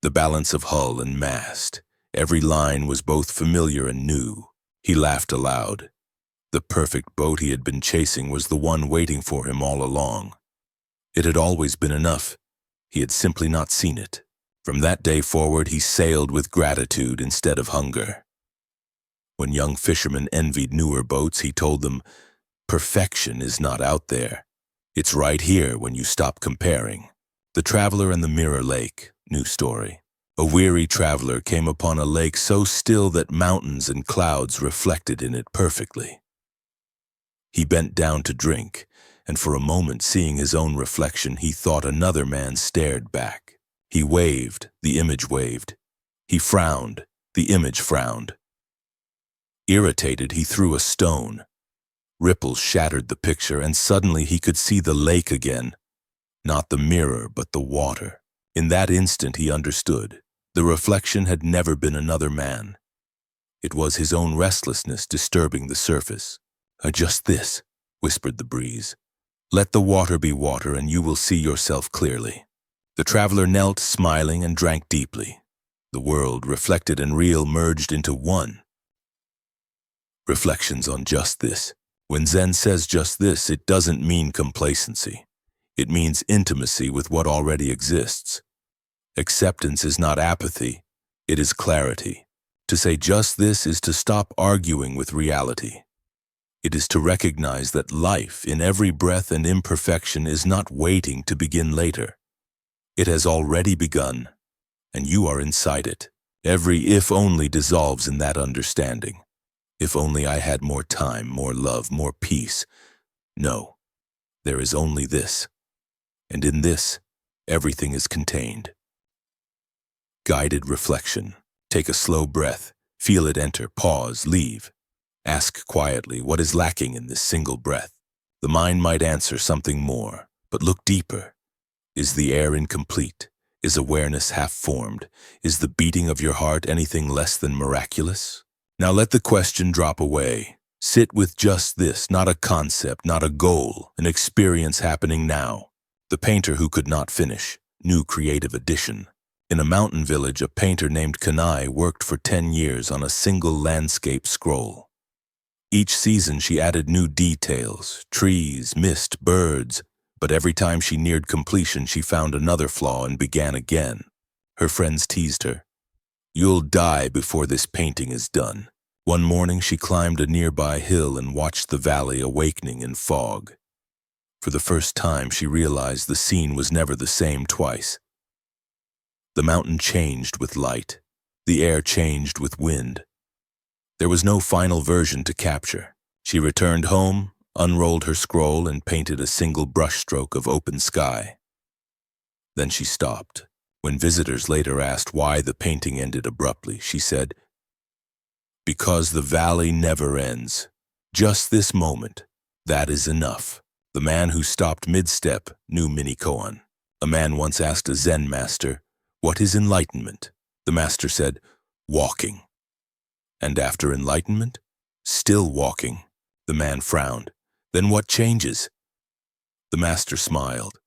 the balance of hull and mast. Every line was both familiar and new. He laughed aloud. The perfect boat he had been chasing was the one waiting for him all along. It had always been enough. He had simply not seen it. From that day forward, he sailed with gratitude instead of hunger. When young fishermen envied newer boats, he told them, "Perfection is not out there. It's right here when you stop comparing." The Traveler and the Mirror Lake. New story. A weary traveler came upon a lake so still that mountains and clouds reflected in it perfectly. He bent down to drink, and for a moment, seeing his own reflection, he thought another man stared back. He waved, the image waved. He frowned, the image frowned. Irritated, he threw a stone. Ripples shattered the picture, and suddenly he could see the lake again. Not the mirror, but the water. In that instant he understood. The reflection had never been another man. It was his own restlessness disturbing the surface. "Just this," whispered the breeze. "Let the water be water, and you will see yourself clearly." The traveler knelt, smiling, and drank deeply. The world, reflected and real, merged into one. Reflections on just this. When Zen says just this, it doesn't mean complacency. It means intimacy with what already exists. Acceptance is not apathy, it is clarity. To say just this is to stop arguing with reality. It is to recognize that life, in every breath and imperfection, is not waiting to begin later. It has already begun, and you are inside it. Every if only dissolves in that understanding. If only I had more time, more love, more peace. No, there is only this. And in this, everything is contained. Guided reflection. Take a slow breath. Feel it enter. Pause. Leave. Ask quietly, what is lacking in this single breath? The mind might answer something more, but look deeper. Is the air incomplete? Is awareness half-formed? Is the beating of your heart anything less than miraculous? Now let the question drop away. Sit with just this, not a concept, not a goal, an experience happening now. The painter who could not finish. New creative addition. In a mountain village, a painter named Kanai worked for 10 years on a single landscape scroll. Each season she added new details, trees, mist, birds, but every time she neared completion she found another flaw and began again. Her friends teased her. "You'll die before this painting is done." One morning she climbed a nearby hill and watched the valley awakening in fog. For the first time she realized the scene was never the same twice. The mountain changed with light. The air changed with wind. There was no final version to capture. She returned home, unrolled her scroll, and painted a single brushstroke of open sky. Then she stopped. When visitors later asked why the painting ended abruptly, she said, "Because the valley never ends. Just this moment. That is enough." The man who stopped mid-step knew Mini Koan. A man once asked a Zen master, "What is enlightenment?" The master said, "Walking." "And after enlightenment?" "Still walking." The man frowned. "Then what changes?" The master smiled.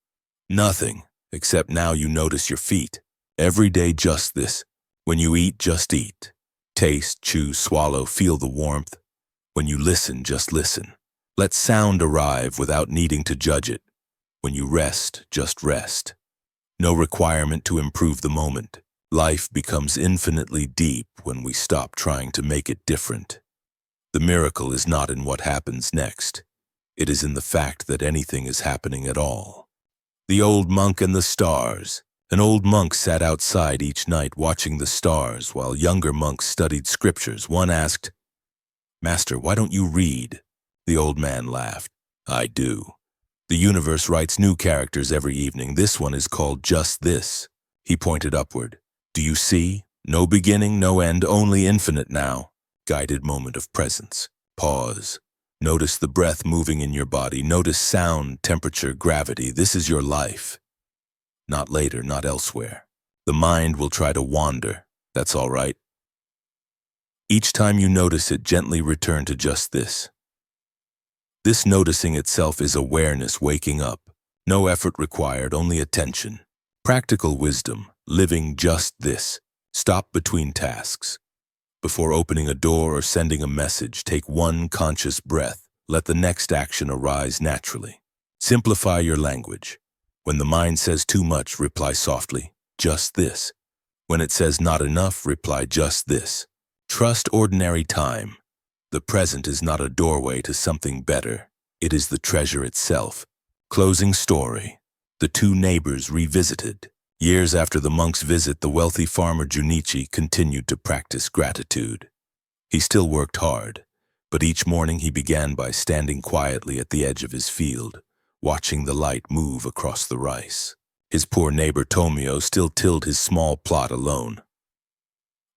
"Nothing, except now you notice your feet. Every day just this. When you eat, just eat. Taste, chew, swallow, feel the warmth. When you listen, just listen. Let sound arrive without needing to judge it. When you rest, just rest. No requirement to improve the moment. Life becomes infinitely deep when we stop trying to make it different. The miracle is not in what happens next. It is in the fact that anything is happening at all. The old monk and the stars. An old monk sat outside each night watching the stars while younger monks studied scriptures. One asked, "Master, why don't you read?" The old man laughed. "I do. The universe writes new characters every evening. This one is called Just This." He pointed upward. "Do you see? No beginning, no end, only infinite now." Guided moment of presence. Pause. Notice the breath moving in your body. Notice sound, temperature, gravity. This is your life. Not later, not elsewhere. The mind will try to wander. That's all right. Each time you notice it, gently return to just this. This noticing itself is awareness waking up. No effort required, only attention. Practical wisdom, living just this. Stop between tasks. Before opening a door or sending a message, take one conscious breath. Let the next action arise naturally. Simplify your language. When the mind says too much, reply softly, "Just this." When it says not enough, reply, "Just this." Trust ordinary time. The present is not a doorway to something better. It is the treasure itself. Closing story. The two neighbors revisited. Years after the monk's visit, the wealthy farmer Junichi continued to practice gratitude. He still worked hard, but each morning he began by standing quietly at the edge of his field, watching the light move across the rice. His poor neighbor Tomio still tilled his small plot alone.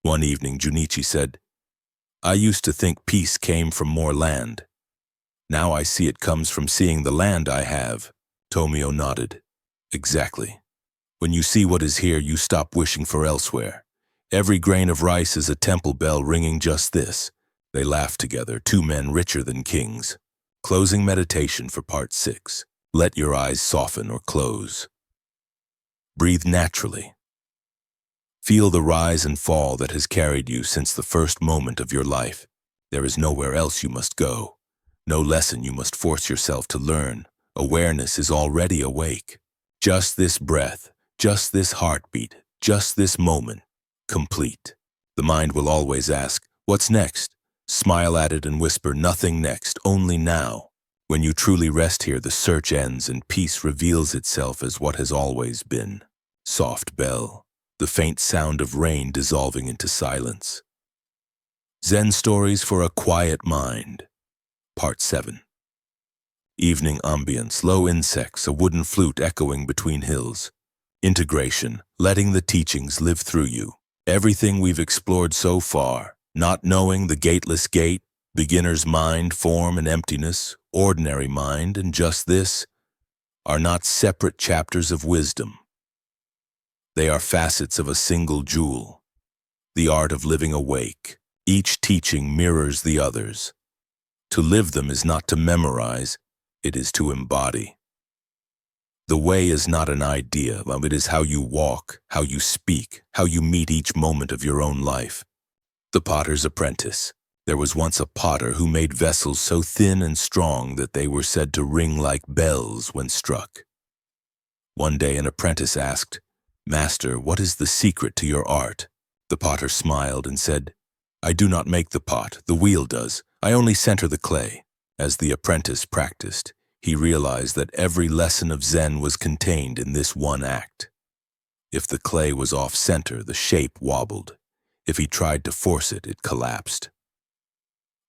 One evening, Junichi said, "I used to think peace came from more land. Now I see it comes from seeing the land I have." Tomio nodded. "Exactly. When you see what is here, you stop wishing for elsewhere. Every grain of rice is a temple bell ringing just this." They laughed together, two men richer than kings. Closing meditation for part 6. Let your eyes soften or close. Breathe naturally. Feel the rise and fall that has carried you since the first moment of your life. There is nowhere else you must go. No lesson you must force yourself to learn. Awareness is already awake. Just this breath, just this heartbeat, just this moment, complete. The mind will always ask, "What's next?" Smile at it and whisper, "Nothing next, only now." When you truly rest here, the search ends and peace reveals itself as what has always been. Soft bell, the faint sound of rain dissolving into silence. Zen Stories for a Quiet Mind. Part 7. Evening ambience, low insects, a wooden flute echoing between hills. Integration, letting the teachings live through you. Everything we've explored so far, not knowing the gateless gate, beginner's mind, form and emptiness, ordinary mind, and just this, are not separate chapters of wisdom. They are facets of a single jewel, the art of living awake. Each teaching mirrors the others. To live them is not to memorize, it is to embody. The way is not an idea, it is how you walk, how you speak, how you meet each moment of your own life. The Potter's Apprentice. There was once a potter who made vessels so thin and strong that they were said to ring like bells when struck. One day an apprentice asked, "Master, what is the secret to your art?" The potter smiled and said, "I do not make the pot, the wheel does. I only center the clay." As the apprentice practiced, he realized that every lesson of Zen was contained in this one act. If the clay was off-center, the shape wobbled. If he tried to force it, it collapsed.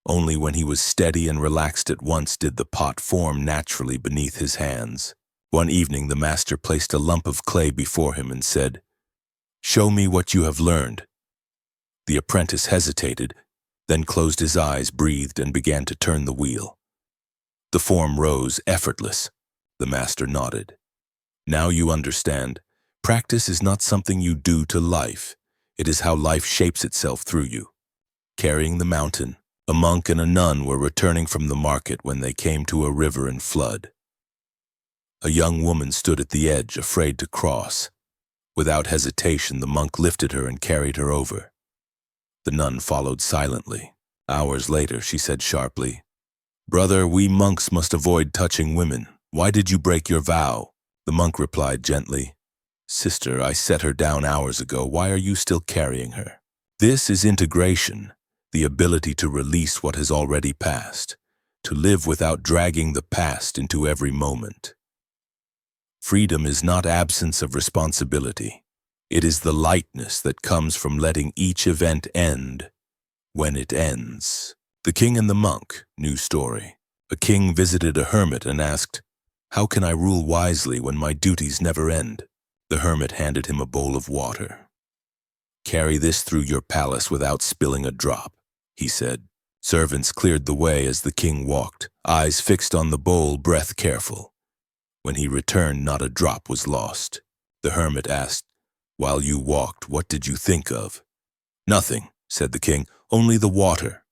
Only when he was steady and relaxed at once did the pot form naturally beneath his hands. One evening, the master placed a lump of clay before him and said, "Show me what you have learned." The apprentice hesitated, then closed his eyes, breathed, and began to turn the wheel. The form rose, effortless. The master nodded. "Now you understand. Practice is not something you do to life. It is how life shapes itself through you." Carrying the mountain, a monk and a nun were returning from the market when they came to a river in flood. A young woman stood at the edge, afraid to cross. Without hesitation, the monk lifted her and carried her over. The nun followed silently. Hours later, she said sharply, "Brother, we monks must avoid touching women. Why did you break your vow?" The monk replied gently, "Sister, I set her down hours ago. Why are you still carrying her?" This is integration, the ability to release what has already passed, to live without dragging the past into every moment. Freedom is not absence of responsibility. It is the lightness that comes from letting each event end when it ends. The King and the Monk, new story. A king visited a hermit and asked, "How can I rule wisely when my duties never end?" The hermit handed him a bowl of water. "Carry this through your palace without spilling a drop," he said. Servants cleared the way as the king walked, eyes fixed on the bowl, breath careful. When he returned, not a drop was lost. The hermit asked, "While you walked, what did you think of?" "Nothing," said the king, "only the water."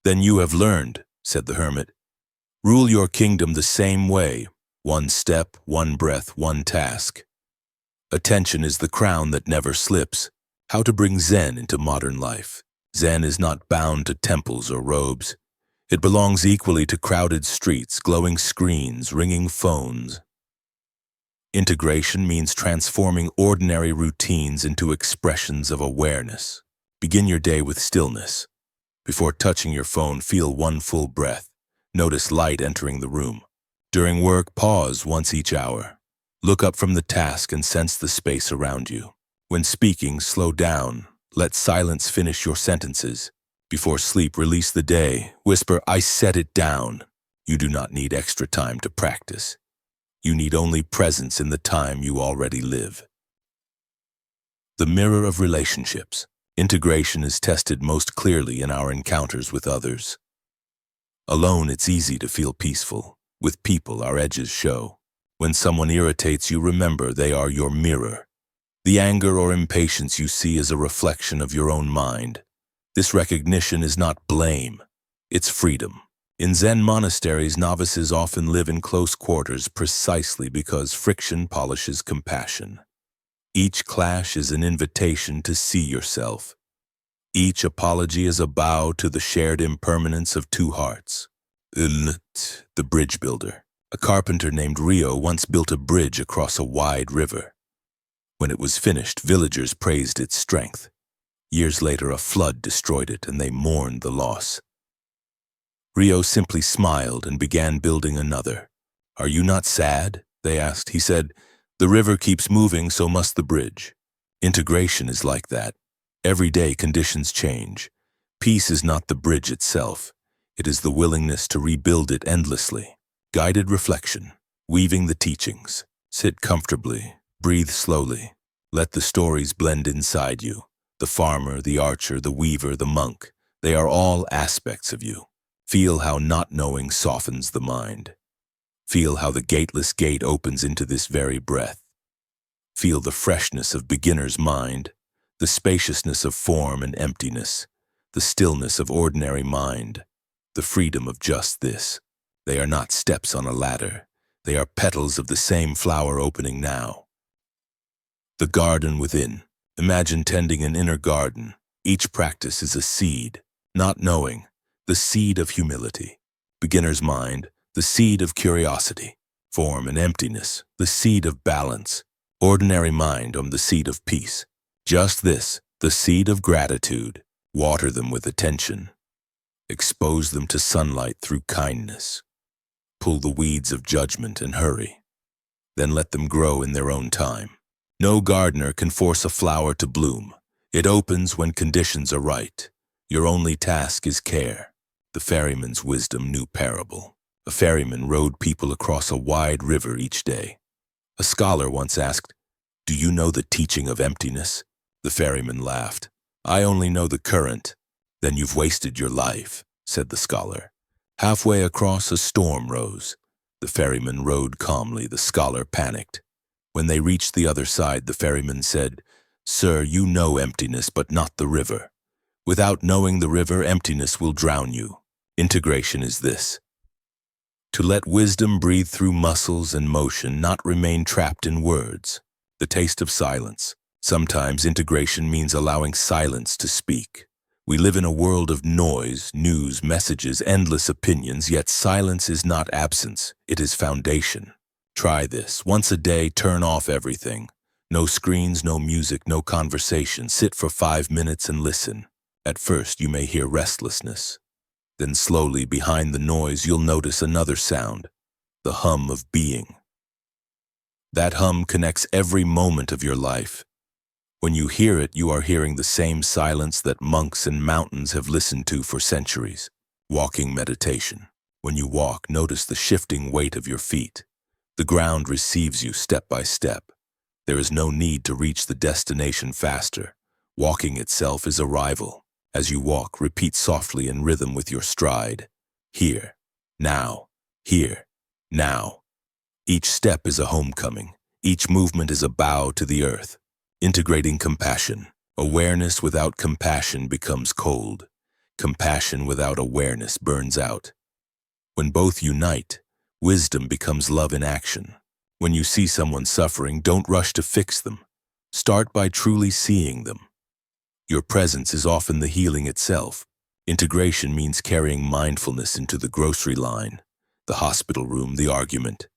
"Then you have learned," said the hermit. "Rule your kingdom the same way, one step, one breath, one task. Attention is the crown that never slips." How to bring Zen into modern life. Zen is not bound to temples or robes. It belongs equally to crowded streets, glowing screens, ringing phones. Integration means transforming ordinary routines into expressions of awareness. Begin your day with stillness. Before touching your phone, feel one full breath. Notice light entering the room. During work, pause once each hour. Look up from the task and sense the space around you. When speaking, slow down. Let silence finish your sentences. Before sleep, release the day. Whisper, "I set it down." You do not need extra time to practice. You need only presence in the time you already live. The mirror of relationships. Integration is tested most clearly in our encounters with others. Alone, it's easy to feel peaceful. With people, our edges show. When someone irritates you, remember they are your mirror. The anger or impatience you see is a reflection of your own mind. This recognition is not blame, it's freedom. In Zen monasteries, novices often live in close quarters precisely because friction polishes compassion. Each clash is an invitation to see yourself. Each apology is a bow to the shared impermanence of two hearts. The bridge builder. A carpenter named Rio once built a bridge across a wide river. When it was finished, villagers praised its strength. Years later, a flood destroyed it, and they mourned the loss. Rio simply smiled and began building another. "Are you not sad?" they asked. He said, "The river keeps moving, so must the bridge." Integration is like that. Every day conditions change. Peace is not the bridge itself. It is the willingness to rebuild it endlessly. Guided reflection. Weaving the teachings. Sit comfortably. Breathe slowly. Let the stories blend inside you. The farmer, the archer, the weaver, the monk. They are all aspects of you. Feel how not knowing softens the mind. Feel how the gateless gate opens into this very breath. Feel the freshness of beginner's mind, the spaciousness of form and emptiness, the stillness of ordinary mind, the freedom of just this. They are not steps on a ladder. They are petals of the same flower opening now. The garden within. Imagine tending an inner garden. Each practice is a seed, not knowing, the seed of humility. Beginner's mind, the seed of curiosity. Form and emptiness, the seed of balance. Ordinary mind, the seed of peace. Just this, the seed of gratitude. Water them with attention. Expose them to sunlight through kindness. Pull the weeds of judgment and hurry. Then let them grow in their own time. No gardener can force a flower to bloom. It opens when conditions are right. Your only task is care. The ferryman's wisdom knew parable. A ferryman rowed people across a wide river each day. A scholar once asked, "Do you know the teaching of emptiness?" The ferryman laughed. "I only know the current." "Then you've wasted your life," said the scholar. Halfway across, a storm rose. The ferryman rowed calmly. The scholar panicked. When they reached the other side, the ferryman said, "Sir, you know emptiness, but not the river. Without knowing the river, emptiness will drown you. Integration is this: to let wisdom breathe through muscles and motion, not remain trapped in words. The taste of silence. Sometimes integration means allowing silence to speak. We live in a world of noise, news, messages, endless opinions, yet silence is not absence, it is foundation. Try this. Once a day, turn off everything. No screens, no music, no conversation. Sit for 5 minutes and listen. At first, you may hear restlessness. Then slowly, behind the noise, you'll notice another sound, the hum of being. That hum connects every moment of your life. When you hear it, you are hearing the same silence that monks and mountains have listened to for centuries. Walking meditation. When you walk, notice the shifting weight of your feet. The ground receives you step by step. There is no need to reach the destination faster. Walking itself is arrival. As you walk, repeat softly in rhythm with your stride. Here, now, here, now. Each step is a homecoming. Each movement is a bow to the earth. Integrating compassion. Awareness without compassion becomes cold. Compassion without awareness burns out. When both unite, wisdom becomes love in action. When you see someone suffering, don't rush to fix them. Start by truly seeing them. Your presence is often the healing itself. Integration means carrying mindfulness into the grocery line, the hospital room, the argument.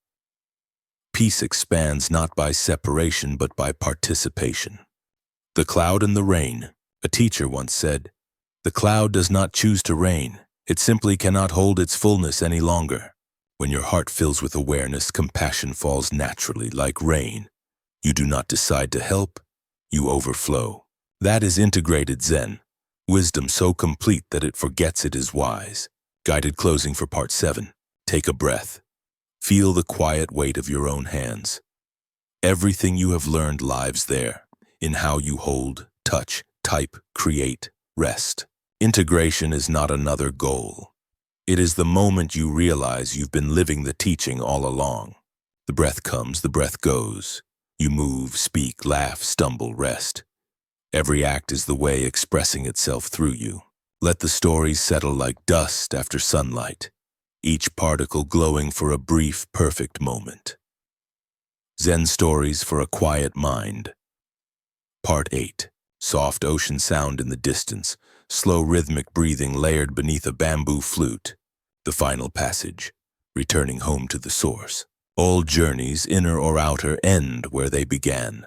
Peace expands not by separation but by participation. The cloud and the rain. A teacher once said, "The cloud does not choose to rain. It simply cannot hold its fullness any longer." When your heart fills with awareness, compassion falls naturally like rain. You do not decide to help, you overflow. That is integrated Zen. Wisdom so complete that it forgets it is wise. Guided closing for part 7. Take a breath. Feel the quiet weight of your own hands. Everything you have learned lives there, in how you hold, touch, type, create, rest. Integration is not another goal. It is the moment you realize you've been living the teaching all along. The breath comes, the breath goes. You move, speak, laugh, stumble, rest. Every act is the way expressing itself through you. Let the stories settle like dust after sunlight, each particle glowing for a brief, perfect moment. Zen stories for a quiet mind. Part 8. Soft ocean sound in the distance, slow rhythmic breathing layered beneath a bamboo flute. The final passage, returning home to the source. All journeys, inner or outer, end where they began.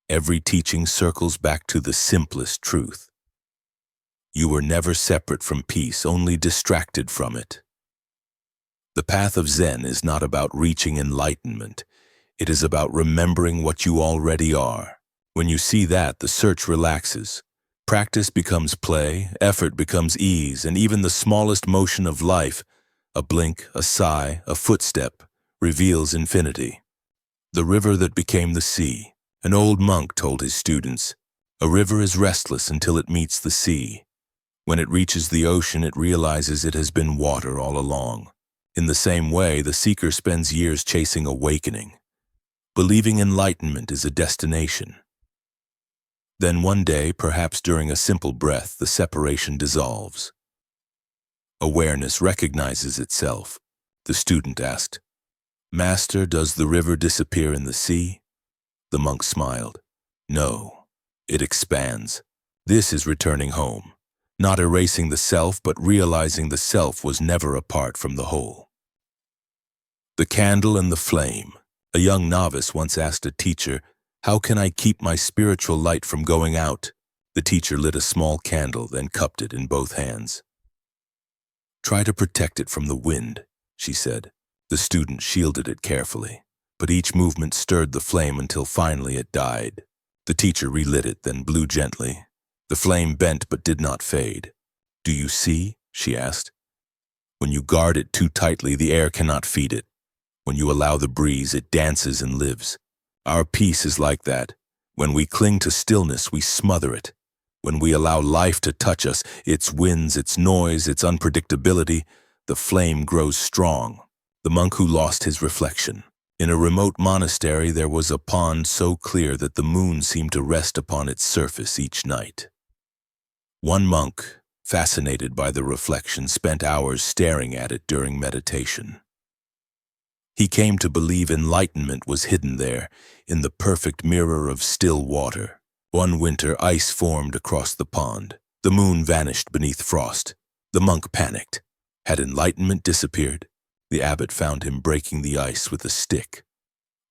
Every teaching circles back to the simplest truth. You were never separate from peace, only distracted from it. The path of Zen is not about reaching enlightenment. It is about remembering what you already are. When you see that, the search relaxes. Practice becomes play, effort becomes ease, and even the smallest motion of life, a blink, a sigh, a footstep, reveals infinity. The river that became the sea. An old monk told his students, "A river is restless until it meets the sea. When it reaches the ocean, it realizes it has been water all along." In the same way, the seeker spends years chasing awakening. Believing enlightenment is a destination. Then one day, perhaps during a simple breath, the separation dissolves. Awareness recognizes itself. The student asked, "Master, does the river disappear in the sea?" The monk smiled. "No, it expands. This is returning home. Not erasing the self, but realizing the self was never apart from the whole." The candle and the flame. A young novice once asked a teacher, "How can I keep my spiritual light from going out?" The teacher lit a small candle, then cupped it in both hands. "Try to protect it from the wind," she said. The student shielded it carefully, but each movement stirred the flame until finally it died. The teacher relit it, then blew gently. The flame bent but did not fade. "Do you see?" she asked. "When you guard it too tightly, the air cannot feed it. When you allow the breeze, it dances and lives. Our peace is like that. When we cling to stillness, we smother it. When we allow life to touch us, its winds, its noise, its unpredictability, the flame grows strong." The monk who lost his reflection. In a remote monastery, there was a pond so clear that the moon seemed to rest upon its surface each night. One monk, fascinated by the reflection, spent hours staring at it during meditation. He came to believe enlightenment was hidden there, in the perfect mirror of still water. One winter, ice formed across the pond. The moon vanished beneath frost. The monk panicked. Had enlightenment disappeared? The abbot found him breaking the ice with a stick.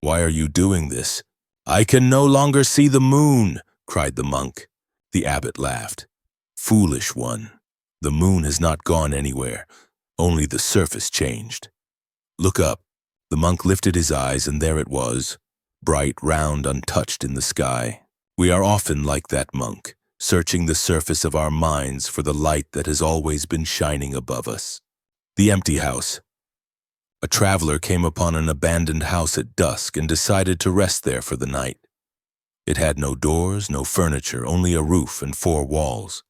"Why are you doing this?" "I can no longer see the moon," cried the monk. The abbot laughed. "Foolish one. The moon has not gone anywhere. Only the surface changed. Look up." The monk lifted his eyes, and there it was, bright, round, untouched in the sky. We are often like that monk, searching the surface of our minds for the light that has always been shining above us. The empty house. A traveler came upon an abandoned house at dusk and decided to rest there for the night. It had no doors, no furniture, only a roof and 4 walls.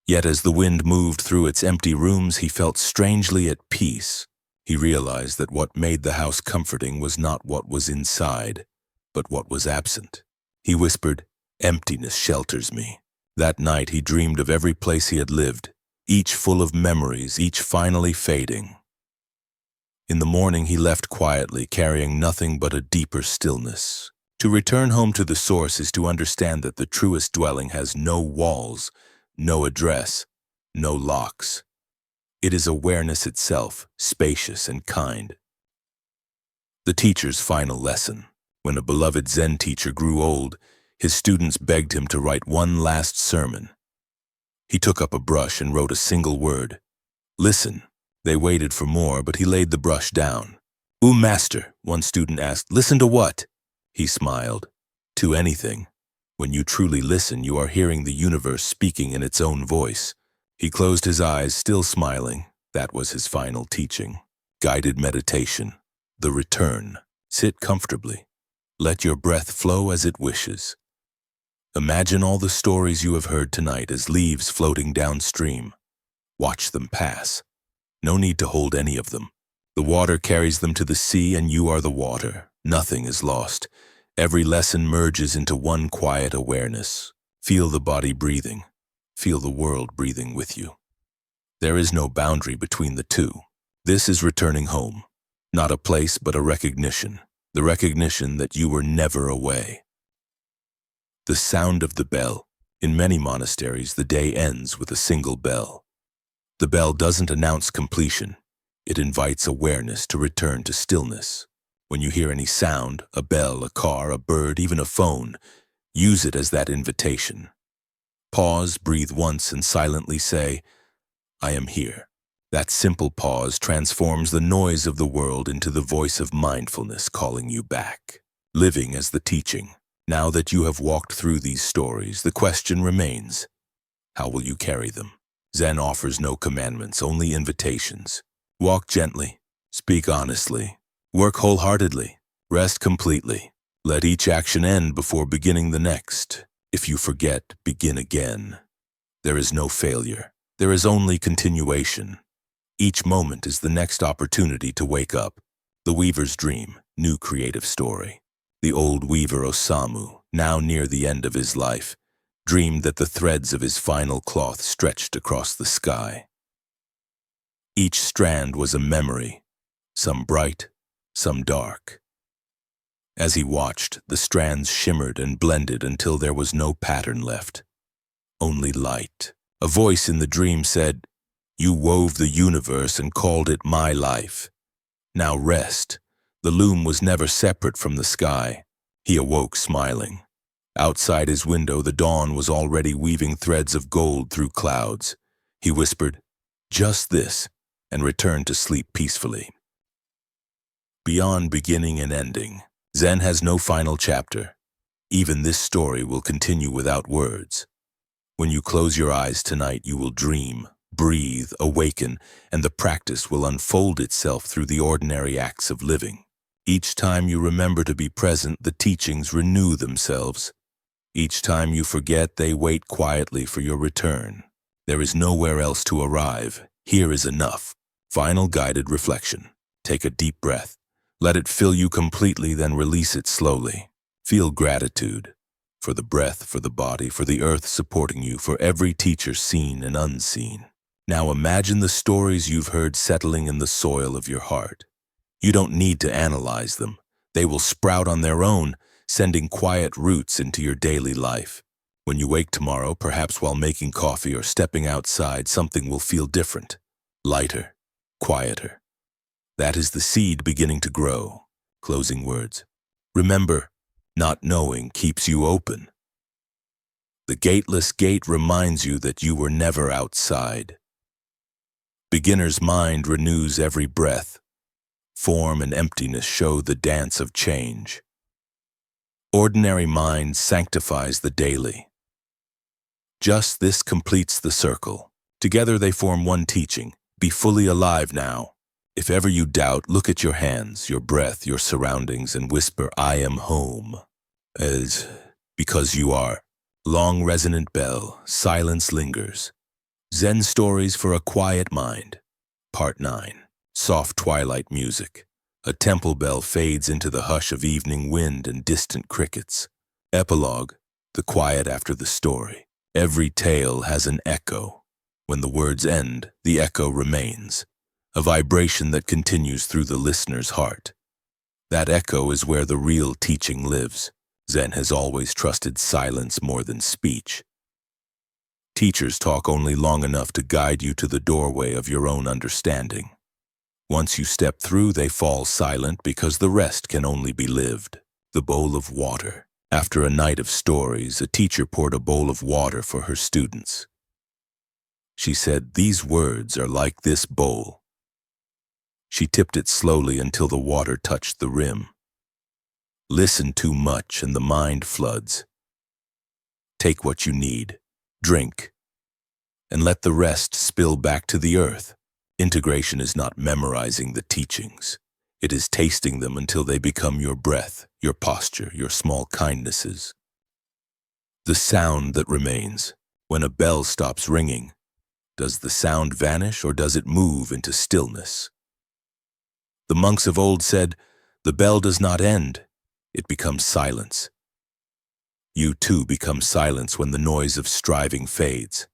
Yet as the wind moved through its empty rooms, he felt strangely at peace. He realized that what made the house comforting was not what was inside, but what was absent. He whispered, "Emptiness shelters me." That night he dreamed of every place he had lived, each full of memories, each finally fading. In the morning he left quietly, carrying nothing but a deeper stillness. To return home to the source is to understand that the truest dwelling has no walls, no address, no locks. It is awareness itself, spacious and kind. The teacher's final lesson. When a beloved Zen teacher grew old, his students begged him to write one last sermon. He took up a brush and wrote a single word, "Listen." They waited for more, but he laid the brush down. Master," one student asked, "listen to what?" He smiled. "To anything. When you truly listen, you are hearing the universe speaking in its own voice." He closed his eyes, still smiling. That was his final teaching. Guided meditation. The return. Sit comfortably. Let your breath flow as it wishes. Imagine all the stories you have heard tonight as leaves floating downstream. Watch them pass. No need to hold any of them. The water carries them to the sea, and you are the water. Nothing is lost. Every lesson merges into one quiet awareness. Feel the body breathing. Feel the world breathing with you. There is no boundary between the two. This is returning home. Not a place, but a recognition. The recognition that you were never away. The sound of the bell. In many monasteries, the day ends with a single bell. The bell doesn't announce completion. It invites awareness to return to stillness. When you hear any sound, a bell, a car, a bird, even a phone, use it as that invitation. Pause, breathe once, and silently say, I am here. That simple pause transforms the noise of the world into the voice of mindfulness calling you back. Living as the teaching. Now that you have walked through these stories, the question remains, how will you carry them? Zen offers no commandments, only invitations. Walk gently, speak honestly, work wholeheartedly, rest completely. Let each action end before beginning the next. If you forget, begin again. There is no failure. There is only continuation. Each moment is the next opportunity to wake up. The weaver's dream, new creative story. The old weaver Osamu, now near the end of his life, dreamed that the threads of his final cloth stretched across the sky. Each strand was a memory, some bright, some dark. As he watched, the strands shimmered and blended until there was no pattern left, only light. A voice in the dream said, You wove the universe and called it my life. Now rest. The loom was never separate from the sky. He awoke smiling. Outside his window, the dawn was already weaving threads of gold through clouds. He whispered, Just this, and returned to sleep peacefully. Beyond beginning and ending, Zen has no final chapter. Even this story will continue without words. When you close your eyes tonight, you will dream, breathe, awaken, and the practice will unfold itself through the ordinary acts of living. Each time you remember to be present, the teachings renew themselves. Each time you forget, they wait quietly for your return. There is nowhere else to arrive. Here is enough. Final guided reflection. Take a deep breath. Let it fill you completely, then release it slowly. Feel gratitude for the breath, for the body, for the earth supporting you, for every teacher seen and unseen. Now imagine the stories you've heard settling in the soil of your heart. You don't need to analyze them. They will sprout on their own, sending quiet roots into your daily life. When you wake tomorrow, perhaps while making coffee or stepping outside, something will feel different, lighter, quieter. That is the seed beginning to grow. Closing words. Remember, not knowing keeps you open. The gateless gate reminds you that you were never outside. Beginner's mind renews every breath. Form and emptiness show the dance of change. Ordinary mind sanctifies the daily. Just this completes the circle. Together they form one teaching. Be fully alive now. If ever you doubt, look at your hands, your breath, your surroundings, and whisper, I am home. Because you are. Long resonant bell, silence lingers. Zen stories for a quiet mind. Part 9. Soft twilight music. A temple bell fades into the hush of evening wind and distant crickets. Epilogue. The quiet after the story. Every tale has an echo. When the words end, the echo remains. A vibration that continues through the listener's heart. That echo is where the real teaching lives. Zen has always trusted silence more than speech. Teachers talk only long enough to guide you to the doorway of your own understanding. Once you step through, they fall silent because the rest can only be lived. The bowl of water. After a night of stories, a teacher poured a bowl of water for her students. She said, These words are like this bowl. She tipped it slowly until the water touched the rim. Listen too much and the mind floods. Take what you need, drink, and let the rest spill back to the earth. Integration is not memorizing the teachings. It is tasting them until they become your breath, your posture, your small kindnesses. The sound that remains. When a bell stops ringing, does the sound vanish or does it move into stillness? The monks of old said, "The bell does not end, it becomes silence." You too become silence when the noise of striving fades.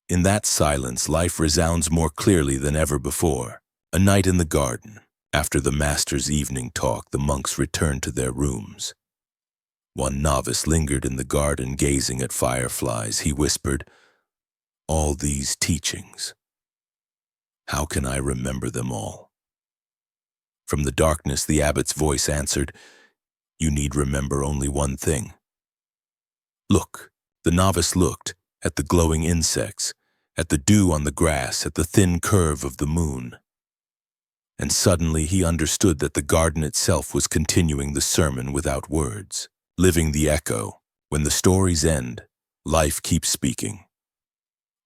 In that silence, life resounds more clearly than ever before. A night in the garden. After the master's evening talk, the monks returned to their rooms. One novice lingered in the garden gazing at fireflies. He whispered, "All these teachings. How can I remember them all?" From the darkness, the abbot's voice answered, "You need remember only one thing." Look, the novice looked at the glowing insects, at the dew on the grass, at the thin curve of the moon. And suddenly he understood that the garden itself was continuing the sermon without words, living the echo. When the stories end, life keeps speaking.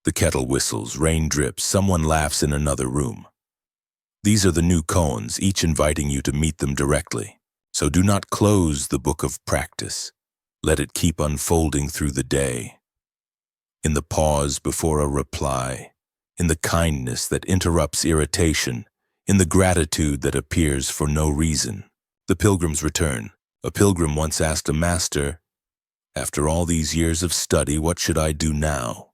The kettle whistles, rain drips, someone laughs in another room. These are the new koans, each inviting you to meet them directly. So do not close the book of practice. Let it keep unfolding through the day. In the pause before a reply, in the kindness that interrupts irritation, in the gratitude that appears for no reason. The pilgrim's return. A pilgrim once asked a master, "After all these years of study, what should I do now?"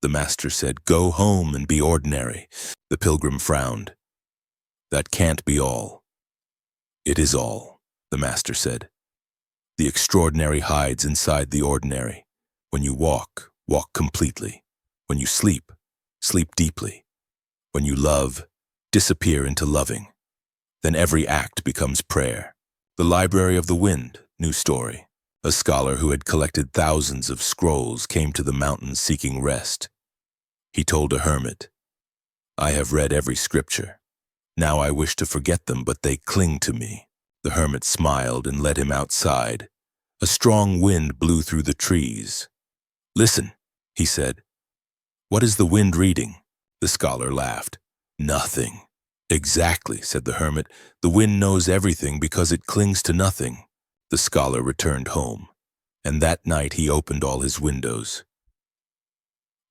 The master said, "Go home and be ordinary." The pilgrim frowned. "That can't be all." "It is all," the master said. The extraordinary hides inside the ordinary. When you walk, walk completely. When you sleep, sleep deeply. When you love, disappear into loving. Then every act becomes prayer. The Library of the Wind, new story. A scholar who had collected thousands of scrolls came to the mountains seeking rest. He told a hermit, "I have read every scripture. Now I wish to forget them, but they cling to me." The hermit smiled and led him outside. A strong wind blew through the trees. "Listen," he said. "What is the wind reading?" The scholar laughed. "Nothing." "Exactly," said the hermit. "The wind knows everything because it clings to nothing." The scholar returned home, and that night he opened all his windows.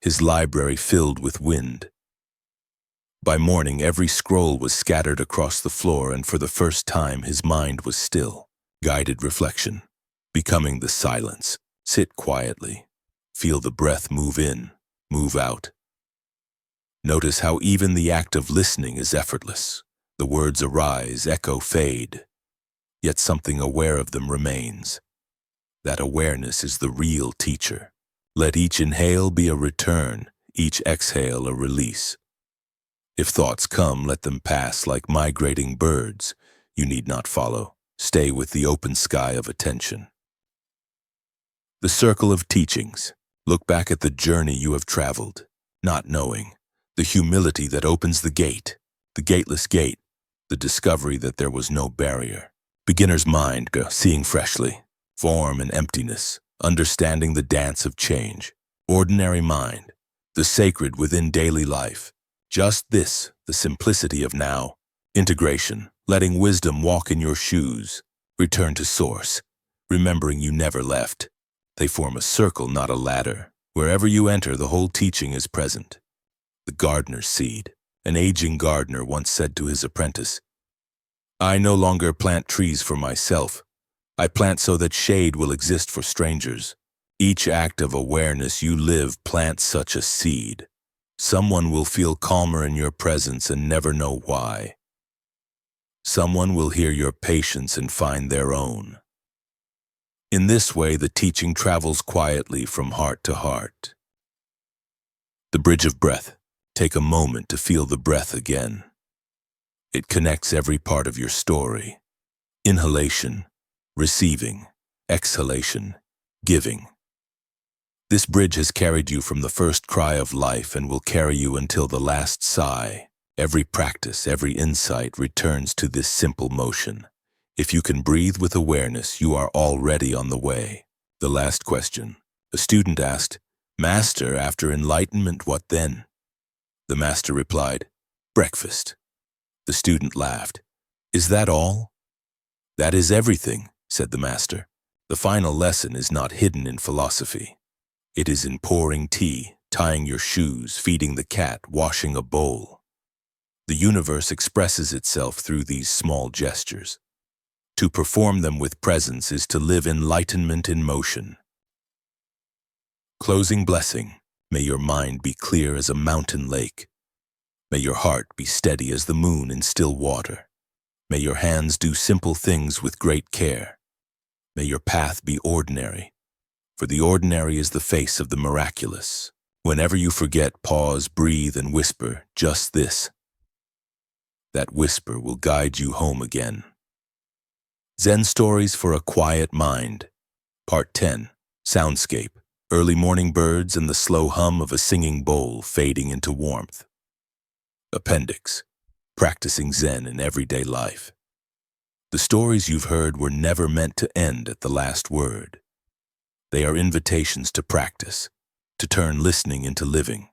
His library filled with wind. By morning, every scroll was scattered across the floor, and for the first time his mind was still. Guided reflection. Becoming the silence. Sit quietly. Feel the breath move in, move out. Notice how even the act of listening is effortless. The words arise, echo, fade. Yet something aware of them remains. That awareness is the real teacher. Let each inhale be a return, each exhale a release. If thoughts come, let them pass like migrating birds. You need not follow. Stay with the open sky of attention. The circle of teachings. Look back at the journey you have traveled, not knowing. The humility that opens the gate, the gateless gate, the discovery that there was no barrier. Beginner's mind, seeing freshly. Form and emptiness, understanding the dance of change. Ordinary mind, the sacred within daily life. Just this, the simplicity of now. Integration, letting wisdom walk in your shoes. Return to source, remembering you never left. They form a circle, not a ladder. Wherever you enter, the whole teaching is present. The gardener's seed. An aging gardener once said to his apprentice, "I no longer plant trees for myself. I plant so that shade will exist for strangers." Each act of awareness you live plants such a seed. Someone will feel calmer in your presence and never know why. Someone will hear your patience and find their own. In this way, the teaching travels quietly from heart to heart. The bridge of breath. Take a moment to feel the breath again. It connects every part of your story. Inhalation, receiving, exhalation, giving. This bridge has carried you from the first cry of life and will carry you until the last sigh. Every practice, every insight returns to this simple motion. If you can breathe with awareness, you are already on the way. The last question. A student asked, "Master, after enlightenment, what then?" The master replied, "Breakfast." The student laughed. "Is that all?" "That is everything," said the master. "The final lesson is not hidden in philosophy. It is in pouring tea, tying your shoes, feeding the cat, washing a bowl. The universe expresses itself through these small gestures. To perform them with presence is to live enlightenment in motion." Closing blessing. May your mind be clear as a mountain lake. May your heart be steady as the moon in still water. May your hands do simple things with great care. May your path be ordinary, for the ordinary is the face of the miraculous. Whenever you forget, pause, breathe, and whisper just this. That whisper will guide you home again. Zen Stories for a Quiet Mind. Part 10. Soundscape. Early morning birds and the slow hum of a singing bowl fading into warmth. Appendix. Practicing Zen in everyday life. The stories you've heard were never meant to end at the last word. They are invitations to practice, to turn listening into living.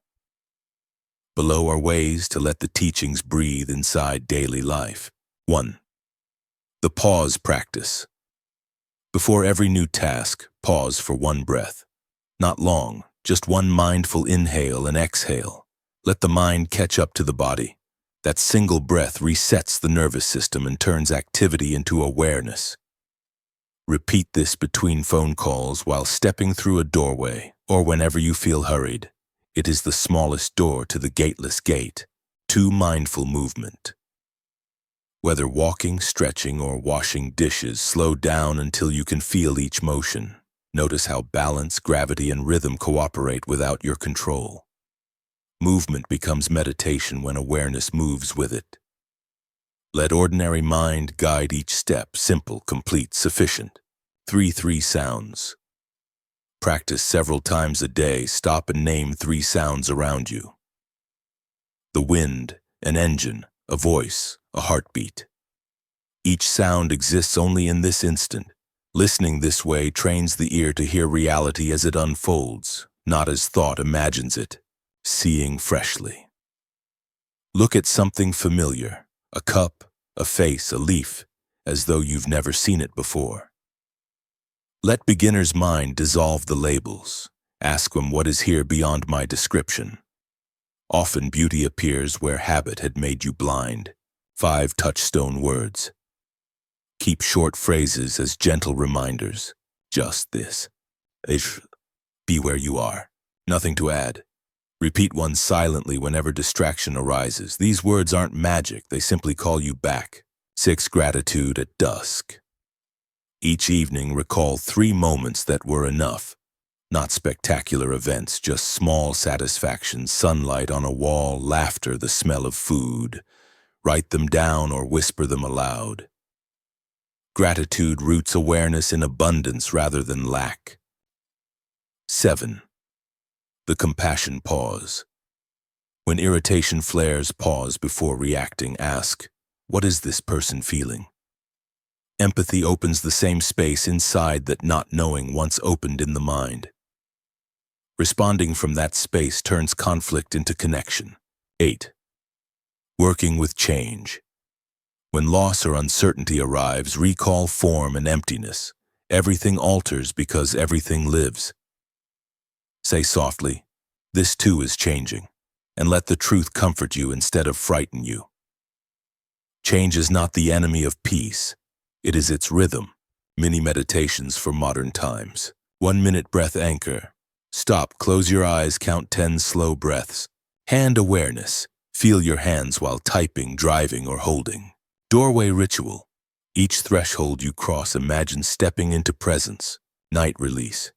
Below are ways to let the teachings breathe inside daily life. 1. The pause practice. Before every new task, pause for one breath. Not long, just one mindful inhale and exhale. Let the mind catch up to the body. That single breath resets the nervous system and turns activity into awareness. Repeat this between phone calls, while stepping through a doorway, or whenever you feel hurried. It is the smallest door to the gateless gate. 2. Mindful movement. Whether walking, stretching, or washing dishes, slow down until you can feel each motion. Notice how balance, gravity, and rhythm cooperate without your control. Movement becomes meditation when awareness moves with it. Let ordinary mind guide each step, simple, complete, sufficient. 3 sounds. Practice several times a day. Stop and name 3 sounds around you. The wind, an engine, a voice, a heartbeat. Each sound exists only in this instant. Listening this way trains the ear to hear reality as it unfolds, not as thought imagines it. Seeing freshly. Look at something familiar, a cup, a face, a leaf, as though you've never seen it before. Let beginner's mind dissolve the labels. Ask them what is here beyond my description. Often beauty appears where habit had made you blind. 5 touchstone words. Keep short phrases as gentle reminders. Just this. Be where you are. Nothing to add. Repeat one silently whenever distraction arises. These words aren't magic, they simply call you back. 6. Gratitude at dusk. Each evening, recall 3 moments that were enough. Not spectacular events, just small satisfactions, sunlight on a wall, laughter, the smell of food. Write them down or whisper them aloud. Gratitude roots awareness in abundance rather than lack. 7. The compassion pause. When irritation flares, pause before reacting. Ask, what is this person feeling? Empathy opens the same space inside that not knowing once opened in the mind. Responding from that space turns conflict into connection. 8. Working with change. When loss or uncertainty arrives, recall form and emptiness. Everything alters because everything lives. Say softly, this too is changing, and let the truth comfort you instead of frighten you. Change is not the enemy of peace. It is its rhythm. Mini meditations for modern times. 1-minute breath anchor. Stop, close your eyes, count 10 slow breaths. Hand awareness. Feel your hands while typing, driving, or holding. Doorway ritual. Each threshold you cross, imagine stepping into presence. Night release.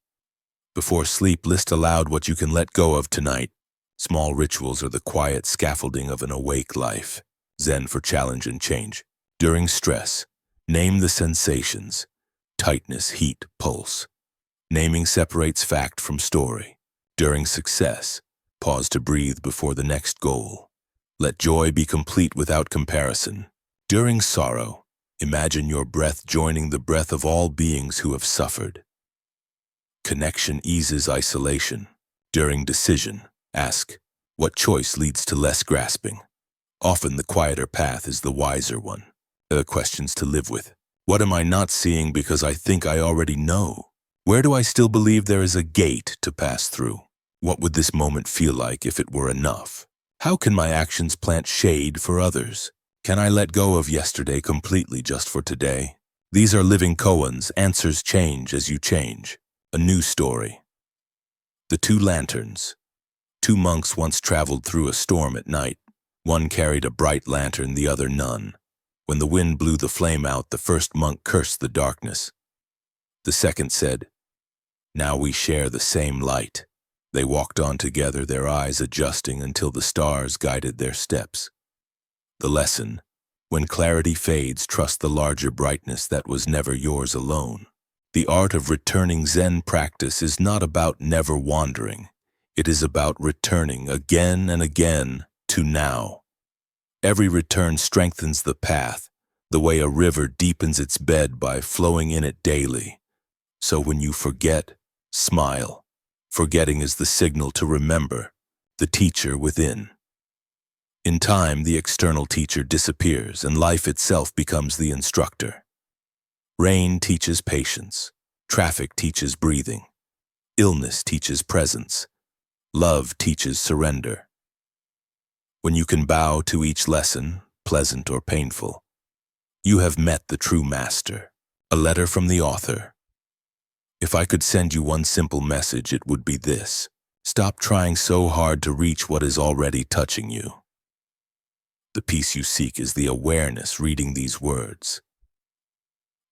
Before sleep, list aloud what you can let go of tonight. Small rituals are the quiet scaffolding of an awake life. Zen for challenge and change. During stress, name the sensations. Tightness, heat, pulse. Naming separates fact from story. During success, pause to breathe before the next goal. Let joy be complete without comparison. During sorrow, imagine your breath joining the breath of all beings who have suffered. Connection eases isolation. During decision, ask, What choice leads to less grasping? Often the quieter path is the wiser one. Questions to live with. What am I not seeing because I think I already know? Where do I still believe there is a gate to pass through? What would this moment feel like if it were enough? How can my actions plant shade for others? Can I let go of yesterday completely just for today? These are living koans. Answers change as you change. A new story. The two lanterns. Two monks once traveled through a storm at night. One carried a bright lantern, the other none. When the wind blew the flame out, the first monk cursed the darkness. The second said, "Now we share the same light." They walked on together, their eyes adjusting until the stars guided their steps. The lesson: when clarity fades, trust the larger brightness that was never yours alone. The art of returning Zen practice is not about never wandering. It is about returning again and again to now. Every return strengthens the path, the way a river deepens its bed by flowing in it daily. So when you forget, smile. Forgetting is the signal to remember, the teacher within. In time, the external teacher disappears and life itself becomes the instructor. Rain teaches patience. Traffic teaches breathing. Illness teaches presence. Love teaches surrender. When you can bow to each lesson, pleasant or painful, you have met the true master. A letter from the author. If I could send you one simple message, it would be this: stop trying so hard to reach what is already touching you. The peace you seek is the awareness reading these words.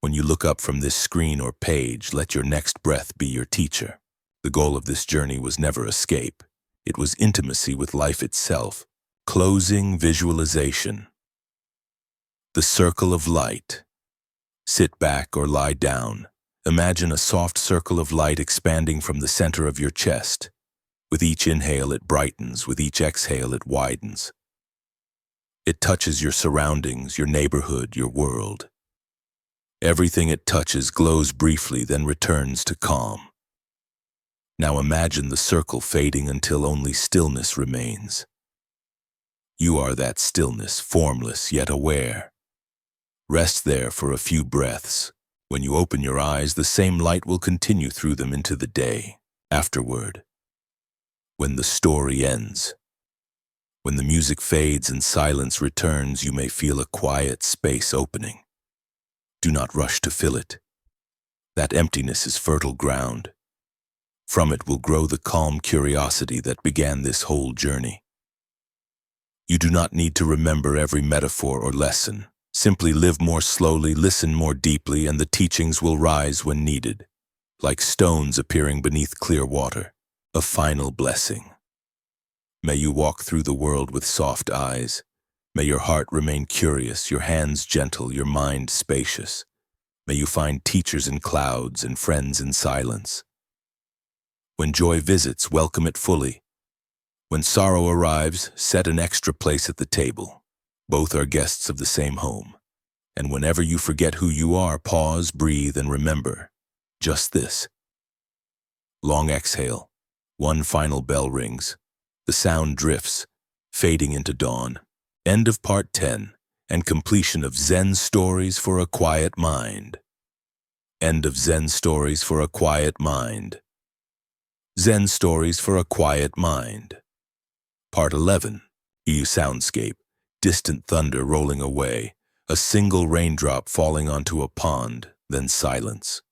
When you look up from this screen or page, let your next breath be your teacher. The goal of this journey was never escape. It was intimacy with life itself. Closing visualization. The circle of light. Sit back or lie down. Imagine a soft circle of light expanding from the center of your chest. With each inhale, it brightens. With each exhale, it widens. It touches your surroundings, your neighborhood, your world. Everything it touches glows briefly, then returns to calm. Now imagine the circle fading until only stillness remains. You are that stillness, formless yet aware. Rest there for a few breaths. When you open your eyes, the same light will continue through them into the day. Afterward, when the story ends, when the music fades and silence returns, you may feel a quiet space opening. Do not rush to fill it. That emptiness is fertile ground. From it will grow the calm curiosity that began this whole journey. You do not need to remember every metaphor or lesson. Simply live more slowly, listen more deeply, and the teachings will rise when needed, like stones appearing beneath clear water. A final blessing. May you walk through the world with soft eyes. May your heart remain curious, your hands gentle, your mind spacious. May you find teachers in clouds and friends in silence. When joy visits, welcome it fully. When sorrow arrives, set an extra place at the table. Both are guests of the same home. And whenever you forget who you are, pause, breathe, and remember just this. Long exhale. One final bell rings. The sound drifts, fading into dawn. End of part 10, and completion of Zen Stories for a Quiet Mind. End of Zen Stories for a Quiet Mind. Zen Stories for a Quiet Mind. Part 11, soundscape, distant thunder rolling away, a single raindrop falling onto a pond, then silence.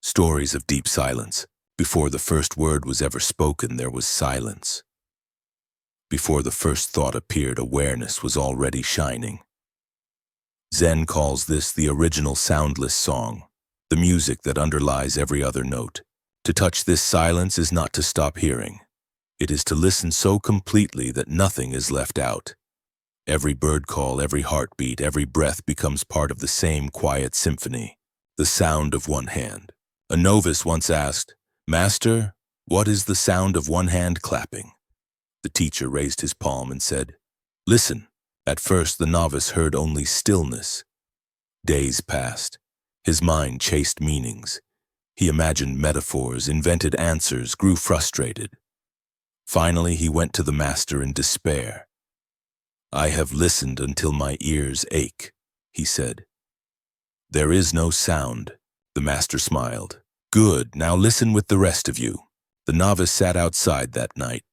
Stories of deep silence. Before the first word was ever spoken, there was silence. Before the first thought appeared, awareness was already shining. Zen calls this the original soundless song, the music that underlies every other note. To touch this silence is not to stop hearing. It is to listen so completely that nothing is left out. Every bird call, every heartbeat, every breath becomes part of the same quiet symphony, the sound of one hand. A novice once asked, "Master, what is the sound of one hand clapping?" The teacher raised his palm and said, "Listen." At first, the novice heard only stillness. Days passed. His mind chased meanings. He imagined metaphors, invented answers, grew frustrated. Finally, he went to the master in despair. "I have listened until my ears ache," he said. "There is no sound." The master smiled. "Good, now listen with the rest of you." The novice sat outside that night.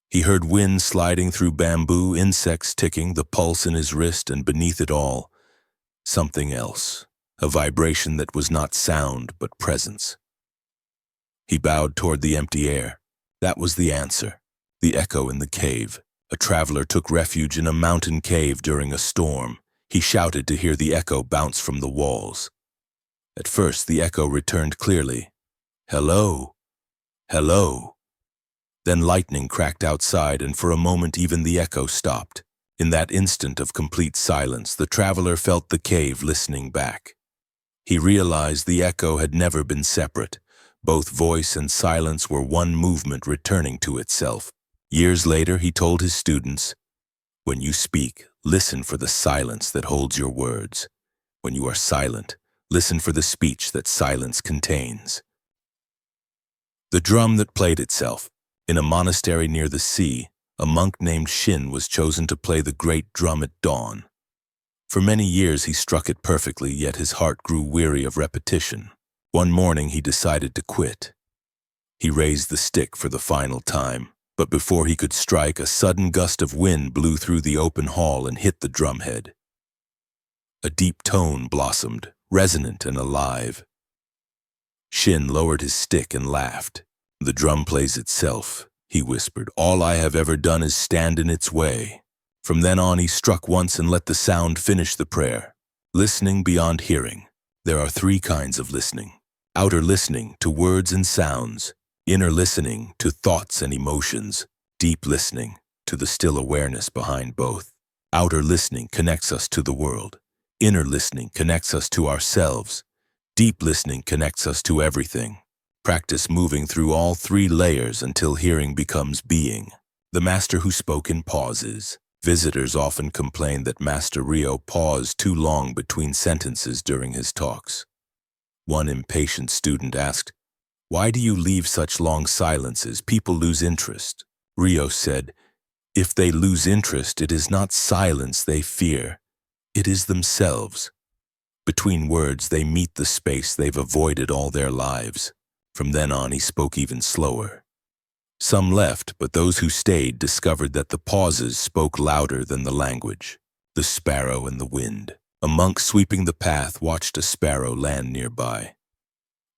He heard wind sliding through bamboo, insects ticking, the pulse in his wrist, and beneath it all, something else, a vibration that was not sound but presence. He bowed toward the empty air. That was the answer, the echo in the cave. A traveler took refuge in a mountain cave during a storm. He shouted to hear the echo bounce from the walls. At first, the echo returned clearly. "Hello, hello." Then lightning cracked outside, and for a moment even the echo stopped. In that instant of complete silence, the traveler felt the cave listening back. He realized the echo had never been separate. Both voice and silence were one movement returning to itself. Years later, he told his students, "When you speak, listen for the silence that holds your words. When you are silent, listen for the speech that silence contains." The drum that played itself. In a monastery near the sea, a monk named Shin was chosen to play the great drum at dawn. For many years he struck it perfectly, yet his heart grew weary of repetition. One morning he decided to quit. He raised the stick for the final time, but before he could strike, a sudden gust of wind blew through the open hall and hit the drumhead. A deep tone blossomed, resonant and alive. Shin lowered his stick and laughed. "The drum plays itself," he whispered. "All I have ever done is stand in its way." From then on, he struck once and let the sound finish the prayer. Listening beyond hearing. There are three kinds of listening. Outer listening, to words and sounds. Inner listening, to thoughts and emotions. Deep listening, to the still awareness behind both. Outer listening connects us to the world. Inner listening connects us to ourselves. Deep listening connects us to everything. Practice moving through all three layers until hearing becomes being. The master who spoke in pauses. Visitors often complain that Master Rio paused too long between sentences during his talks. One impatient student asked, "Why do you leave such long silences? People lose interest." Rio said, "If they lose interest, it is not silence they fear. It is themselves. Between words, they meet the space they've avoided all their lives." From then on, he spoke even slower. Some left, but those who stayed discovered that the pauses spoke louder than the language. The sparrow and the wind. A monk sweeping the path watched a sparrow land nearby.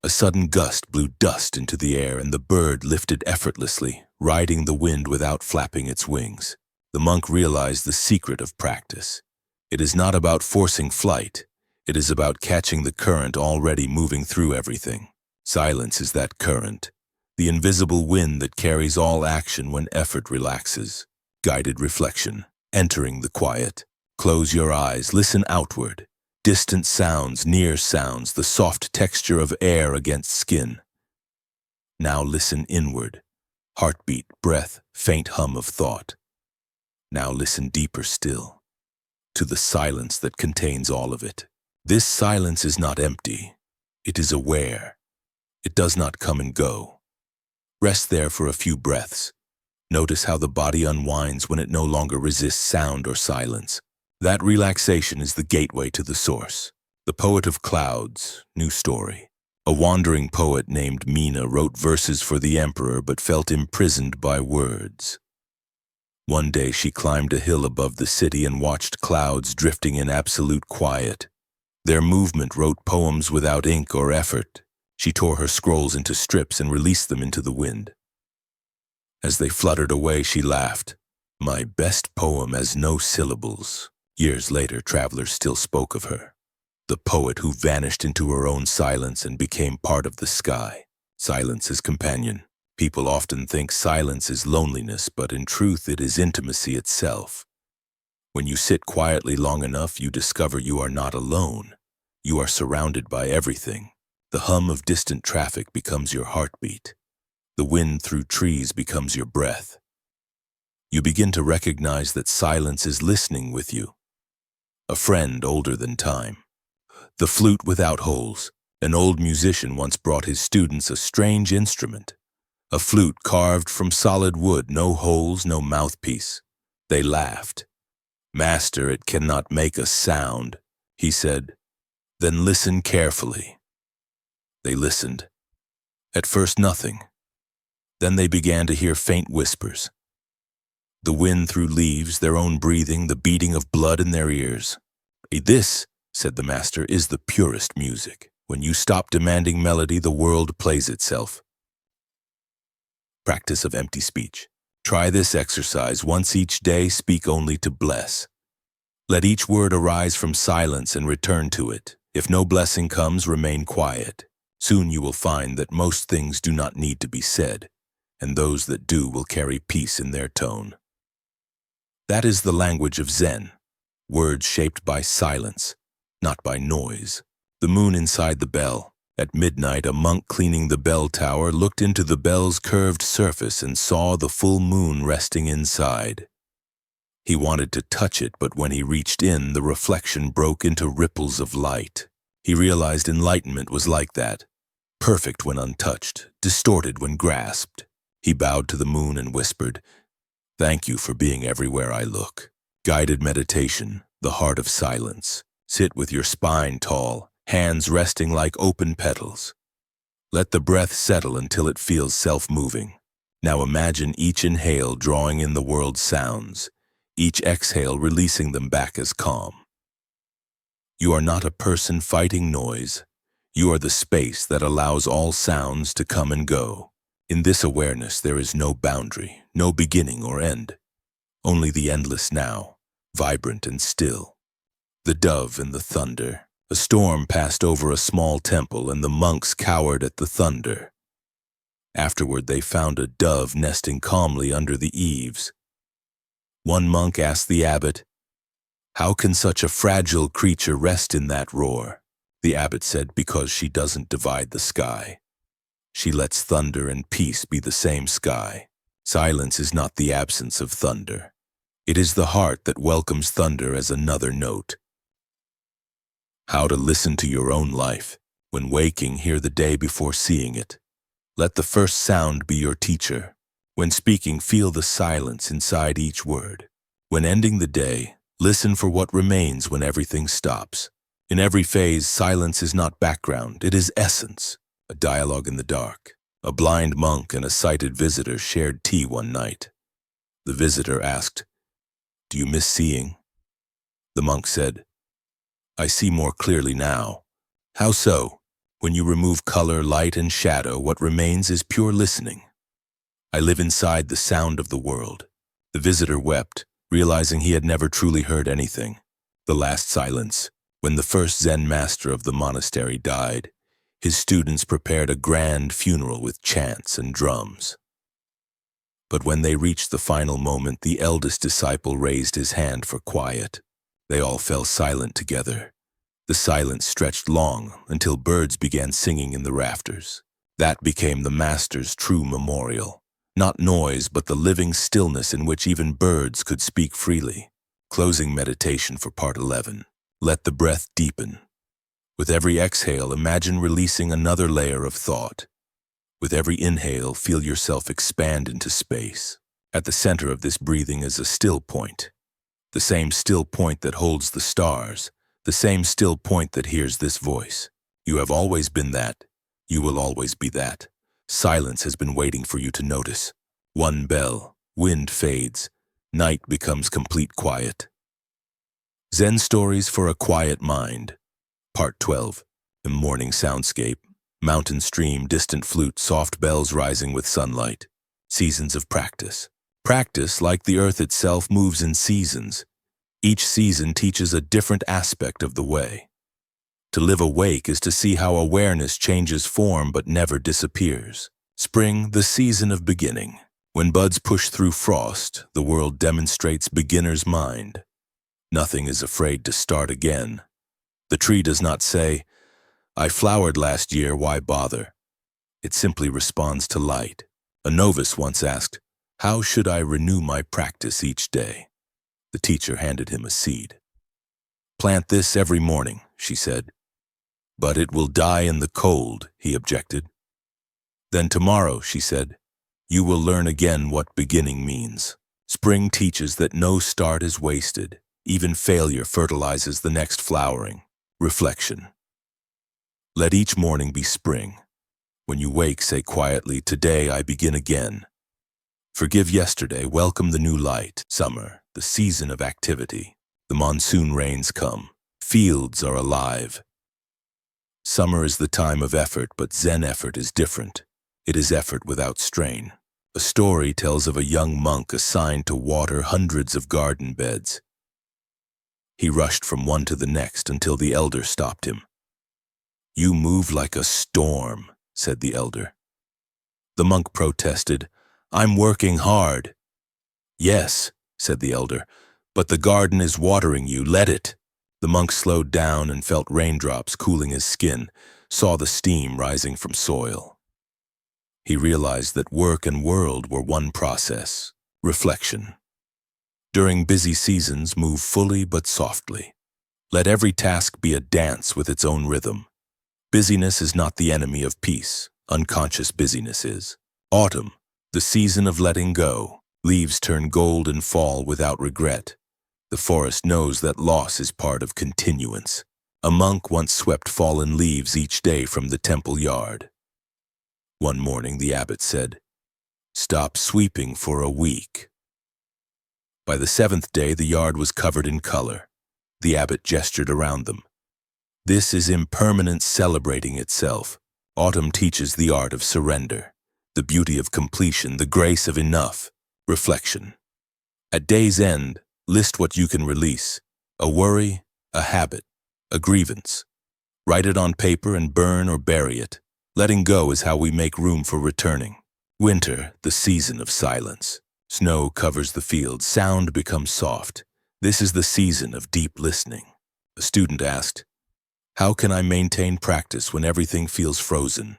A sudden gust blew dust into the air, and the bird lifted effortlessly, riding the wind without flapping its wings. The monk realized the secret of practice. It is not about forcing flight. It is about catching the current already moving through everything. Silence is that current, the invisible wind that carries all action when effort relaxes. Guided reflection, entering the quiet. Close your eyes, listen outward. Distant sounds, near sounds, the soft texture of air against skin. Now listen inward. Heartbeat, breath, faint hum of thought. Now listen deeper still, to the silence that contains all of it. This silence is not empty. It is aware. It does not come and go. Rest there for a few breaths. Notice how the body unwinds when it no longer resists sound or silence. That relaxation is the gateway to the source. The poet of clouds, new story. A wandering poet named Mina wrote verses for the emperor but felt imprisoned by words. One day she climbed a hill above the city and watched clouds drifting in absolute quiet. Their movement wrote poems without ink or effort. She tore her scrolls into strips and released them into the wind. As they fluttered away, she laughed. "My best poem has no syllables." Years later, travelers still spoke of her. The poet who vanished into her own silence and became part of the sky. Silence as companion. People often think silence is loneliness, but in truth it is intimacy itself. When you sit quietly long enough, you discover you are not alone. You are surrounded by everything. The hum of distant traffic becomes your heartbeat. The wind through trees becomes your breath. You begin to recognize that silence is listening with you. A friend older than time. The flute without holes. An old musician once brought his students a strange instrument. A flute carved from solid wood, no holes, no mouthpiece. They laughed. "Master, it cannot make a sound," he said. "Then listen carefully." They listened. At first nothing. Then they began to hear faint whispers. The wind through leaves, their own breathing, the beating of blood in their ears. "This," said the master, "is the purest music. When you stop demanding melody, the world plays itself." Practice of empty speech. Try this exercise. Once each day, speak only to bless. Let each word arise from silence and return to it. If no blessing comes, remain quiet. Soon you will find that most things do not need to be said, and those that do will carry peace in their tone. That is the language of Zen, words shaped by silence, not by noise. The moon inside the bell. At midnight, a monk cleaning the bell tower looked into the bell's curved surface and saw the full moon resting inside. He wanted to touch it, but when he reached in, the reflection broke into ripples of light. He realized enlightenment was like that, perfect when untouched, distorted when grasped. He bowed to the moon and whispered, "Thank you for being everywhere I look." Guided meditation, the heart of silence. Sit with your spine tall, hands resting like open petals. Let the breath settle until it feels self-moving. Now imagine each inhale drawing in the world's sounds, each exhale releasing them back as calm. You are not a person fighting noise. You are the space that allows all sounds to come and go. In this awareness, there is no boundary, no beginning or end. Only the endless now, vibrant and still. The dove and the thunder. A storm passed over a small temple, and the monks cowered at the thunder. Afterward, they found a dove nesting calmly under the eaves. One monk asked the abbot, "How can such a fragile creature rest in that roar?" The abbot said, "Because she doesn't divide the sky. She lets thunder and peace be the same sky. Silence is not the absence of thunder. It is the heart that welcomes thunder as another note." How to listen to your own life. When waking, hear the day before seeing it. Let the first sound be your teacher. When speaking, feel the silence inside each word. When ending the day, listen for what remains when everything stops. In every phase, silence is not background, it is essence, a dialogue in the dark. A blind monk and a sighted visitor shared tea one night. The visitor asked, "Do you miss seeing?" The monk said, "I see more clearly now." "How so?" "When you remove color, light, and shadow, what remains is pure listening." "I live inside the sound of the world." The visitor wept, realizing he had never truly heard anything. The last silence. When the first Zen master of the monastery died, his students prepared a grand funeral with chants and drums. But when they reached the final moment, the eldest disciple raised his hand for quiet. They all fell silent together. The silence stretched long until birds began singing in the rafters. That became the master's true memorial. Not noise, but the living stillness in which even birds could speak freely. Closing meditation for part 11. Let the breath deepen. With every exhale, imagine releasing another layer of thought. With every inhale, feel yourself expand into space. At the center of this breathing is a still point. The same still point that holds the stars, the same still point that hears this voice. You have always been that. You will always be that. Silence has been waiting for you to notice. One bell, wind fades, night becomes complete quiet. Zen Stories for a Quiet Mind. Part 12. The morning soundscape. Mountain stream, distant flute, soft bells rising with sunlight. Seasons of practice. Practice, like the earth itself, moves in seasons. Each season teaches a different aspect of the way. To live awake is to see how awareness changes form but never disappears. Spring, the season of beginning. When buds push through frost, the world demonstrates beginner's mind. Nothing is afraid to start again. The tree does not say, "I flowered last year, why bother?" It simply responds to light. A novice once asked, "How should I renew my practice each day?" The teacher handed him a seed. "Plant this every morning," she said. "But it will die in the cold," he objected. "Then tomorrow," she said, You will learn again what beginning means. Spring teaches that no start is wasted. Even failure fertilizes the next flowering. Reflection. Let each morning be spring. When you wake, say quietly, "Today I begin again." Forgive yesterday, welcome the new light. Summer, the season of activity. The monsoon rains come. Fields are alive. Summer is the time of effort, but Zen effort is different. It is effort without strain. A story tells of a young monk assigned to water hundreds of garden beds. He rushed from one to the next until the elder stopped him. "You move like a storm," said the elder. The monk protested, "I'm working hard." "Yes," said the elder, "but the garden is watering you, let it." The monk slowed down and felt raindrops cooling his skin, saw the steam rising from soil. He realized that work and world were one process. Reflection. During busy seasons, move fully but softly. Let every task be a dance with its own rhythm. Busyness is not the enemy of peace. Unconscious busyness is. Autumn, the season of letting go. Leaves turn gold and fall without regret. The forest knows that loss is part of continuance. A monk once swept fallen leaves each day from the temple yard. One morning the abbot said, "Stop sweeping for a week." By the 7th day the yard was covered in color. The abbot gestured around them. This is impermanence celebrating itself. Autumn teaches the art of surrender, the beauty of completion, the grace of enough. Reflection. At day's end, list what you can release: a worry, a habit, a grievance. Write it on paper and burn or bury it. Letting go is how we make room for returning. Winter, the season of silence. Snow covers the fields, sound becomes soft. This is the season of deep listening. A student asked, "How can I maintain practice when everything feels frozen?"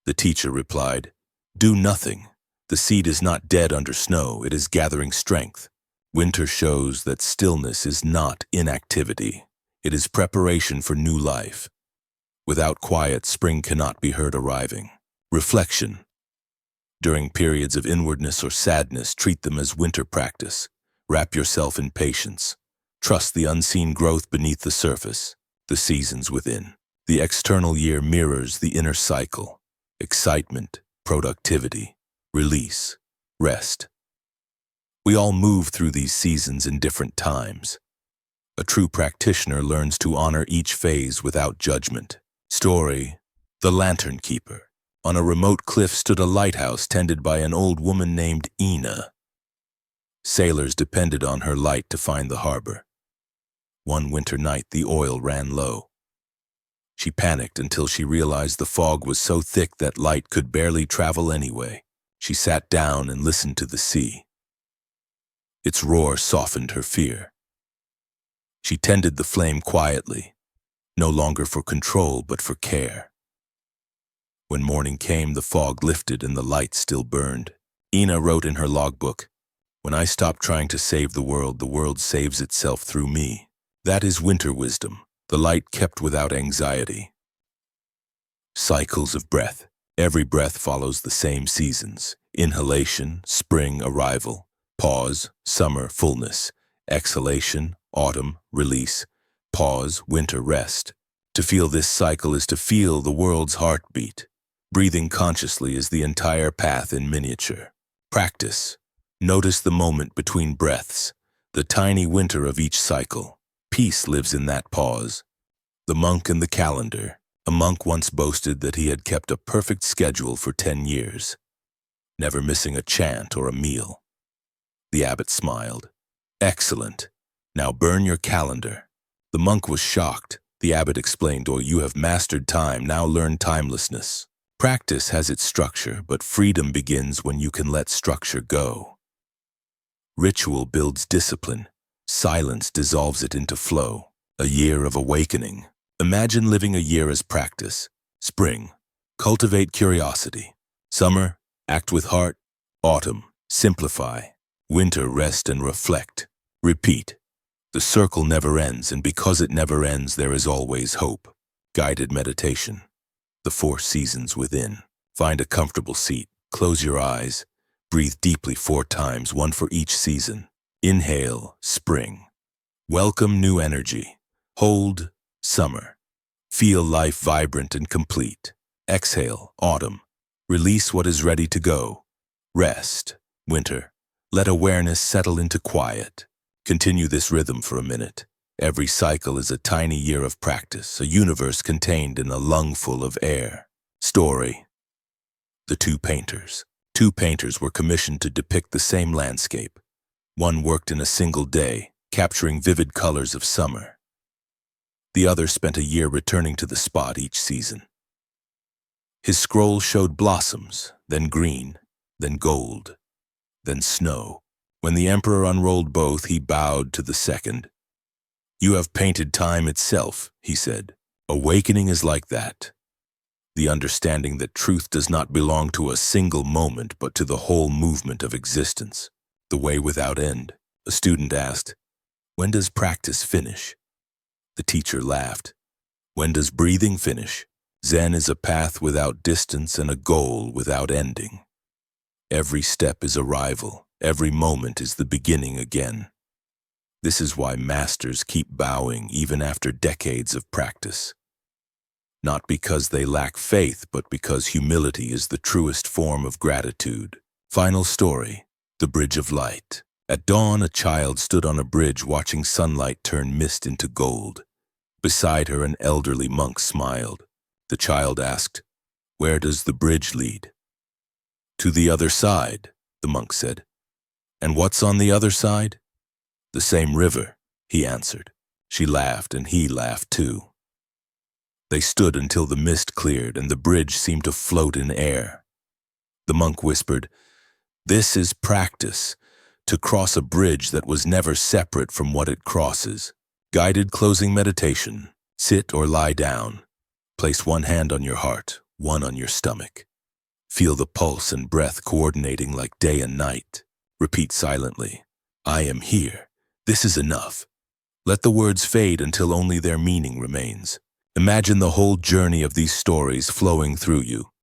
The teacher replied, "Do nothing. The seed is not dead under snow, it is gathering strength." Winter shows that stillness is not inactivity. It is preparation for new life. Without quiet, spring cannot be heard arriving. Reflection. During periods of inwardness or sadness, treat them as winter practice. Wrap yourself in patience. Trust the unseen growth beneath the surface, the seasons within. The external year mirrors the inner cycle: excitement, productivity, release, rest. We all move through these seasons in different times. A true practitioner learns to honor each phase without judgment. Story: The Lantern Keeper. On a remote cliff stood a lighthouse tended by an old woman named Ina. Sailors depended on her light to find the harbor. One winter night, the oil ran low. She panicked until she realized the fog was so thick that light could barely travel anyway. She sat down and listened to the sea. Its roar softened her fear. She tended the flame quietly, no longer for control but for care. When morning came, the fog lifted and the light still burned. Ina wrote in her logbook, "When I stop trying to save the world saves itself through me." That is winter wisdom, the light kept without anxiety. Cycles of breath. Every breath follows the same seasons: inhalation, spring, arrival; pause, summer, fullness; exhalation, autumn, release; pause, winter, rest. To feel this cycle is to feel the world's heartbeat. Breathing consciously is the entire path in miniature. Practice. Notice the moment between breaths, the tiny winter of each cycle. Peace lives in that pause. The monk and the calendar. A monk once boasted that he had kept a perfect schedule for 10 years, never missing a chant or a meal. The abbot smiled. "Excellent. Now burn your calendar." The monk was shocked. The abbot explained, "Oh, you have mastered time, now learn timelessness." Practice has its structure, but freedom begins when you can let structure go. Ritual builds discipline. Silence dissolves it into flow. A year of awakening. Imagine living a year as practice. Spring, cultivate curiosity. Summer, act with heart. Autumn, simplify. Winter, rest and reflect. Repeat. The circle never ends, and because it never ends, there is always hope. Guided meditation. The 4 seasons within. Find a comfortable seat. Close your eyes. Breathe deeply 4 times, 1 for each season. Inhale, spring. Welcome new energy. Hold, summer. Feel life vibrant and complete. Exhale, autumn. Release what is ready to go. Rest, winter. Let awareness settle into quiet. Continue this rhythm for a minute. Every cycle is a tiny year of practice, a universe contained in a lungful of air. Story. The two painters. 2 painters were commissioned to depict the same landscape. One worked in a single day, capturing vivid colors of summer. The other spent a year returning to the spot each season. His scroll showed blossoms, then green, then gold, then snow. When the emperor unrolled both, he bowed to the second. "You have painted time itself," he said. "Awakening is like that. The understanding that truth does not belong to a single moment but to the whole movement of existence. The way without end." A student asked, "When does practice finish?" The teacher laughed. "When does breathing finish? Zen is a path without distance and a goal without ending. Every step is arrival. Every moment is the beginning again. This is why masters keep bowing even after decades of practice. Not because they lack faith, but because humility is the truest form of gratitude." Final story. The Bridge of Light. At dawn, a child stood on a bridge watching sunlight turn mist into gold. Beside her, an elderly monk smiled. The child asked, "Where does the bridge lead?" "To the other side," the monk said. "And what's on the other side?" "The same river," he answered. She laughed, and he laughed too. They stood until the mist cleared and the bridge seemed to float in air. The monk whispered, "This is practice, to cross a bridge that was never separate from what it crosses." Guided closing meditation. Sit or lie down. Place one hand on your heart, one on your stomach. Feel the pulse and breath coordinating like day and night. Repeat silently, "I am here. This is enough." Let the words fade until only their meaning remains. Imagine the whole journey of these stories flowing through you.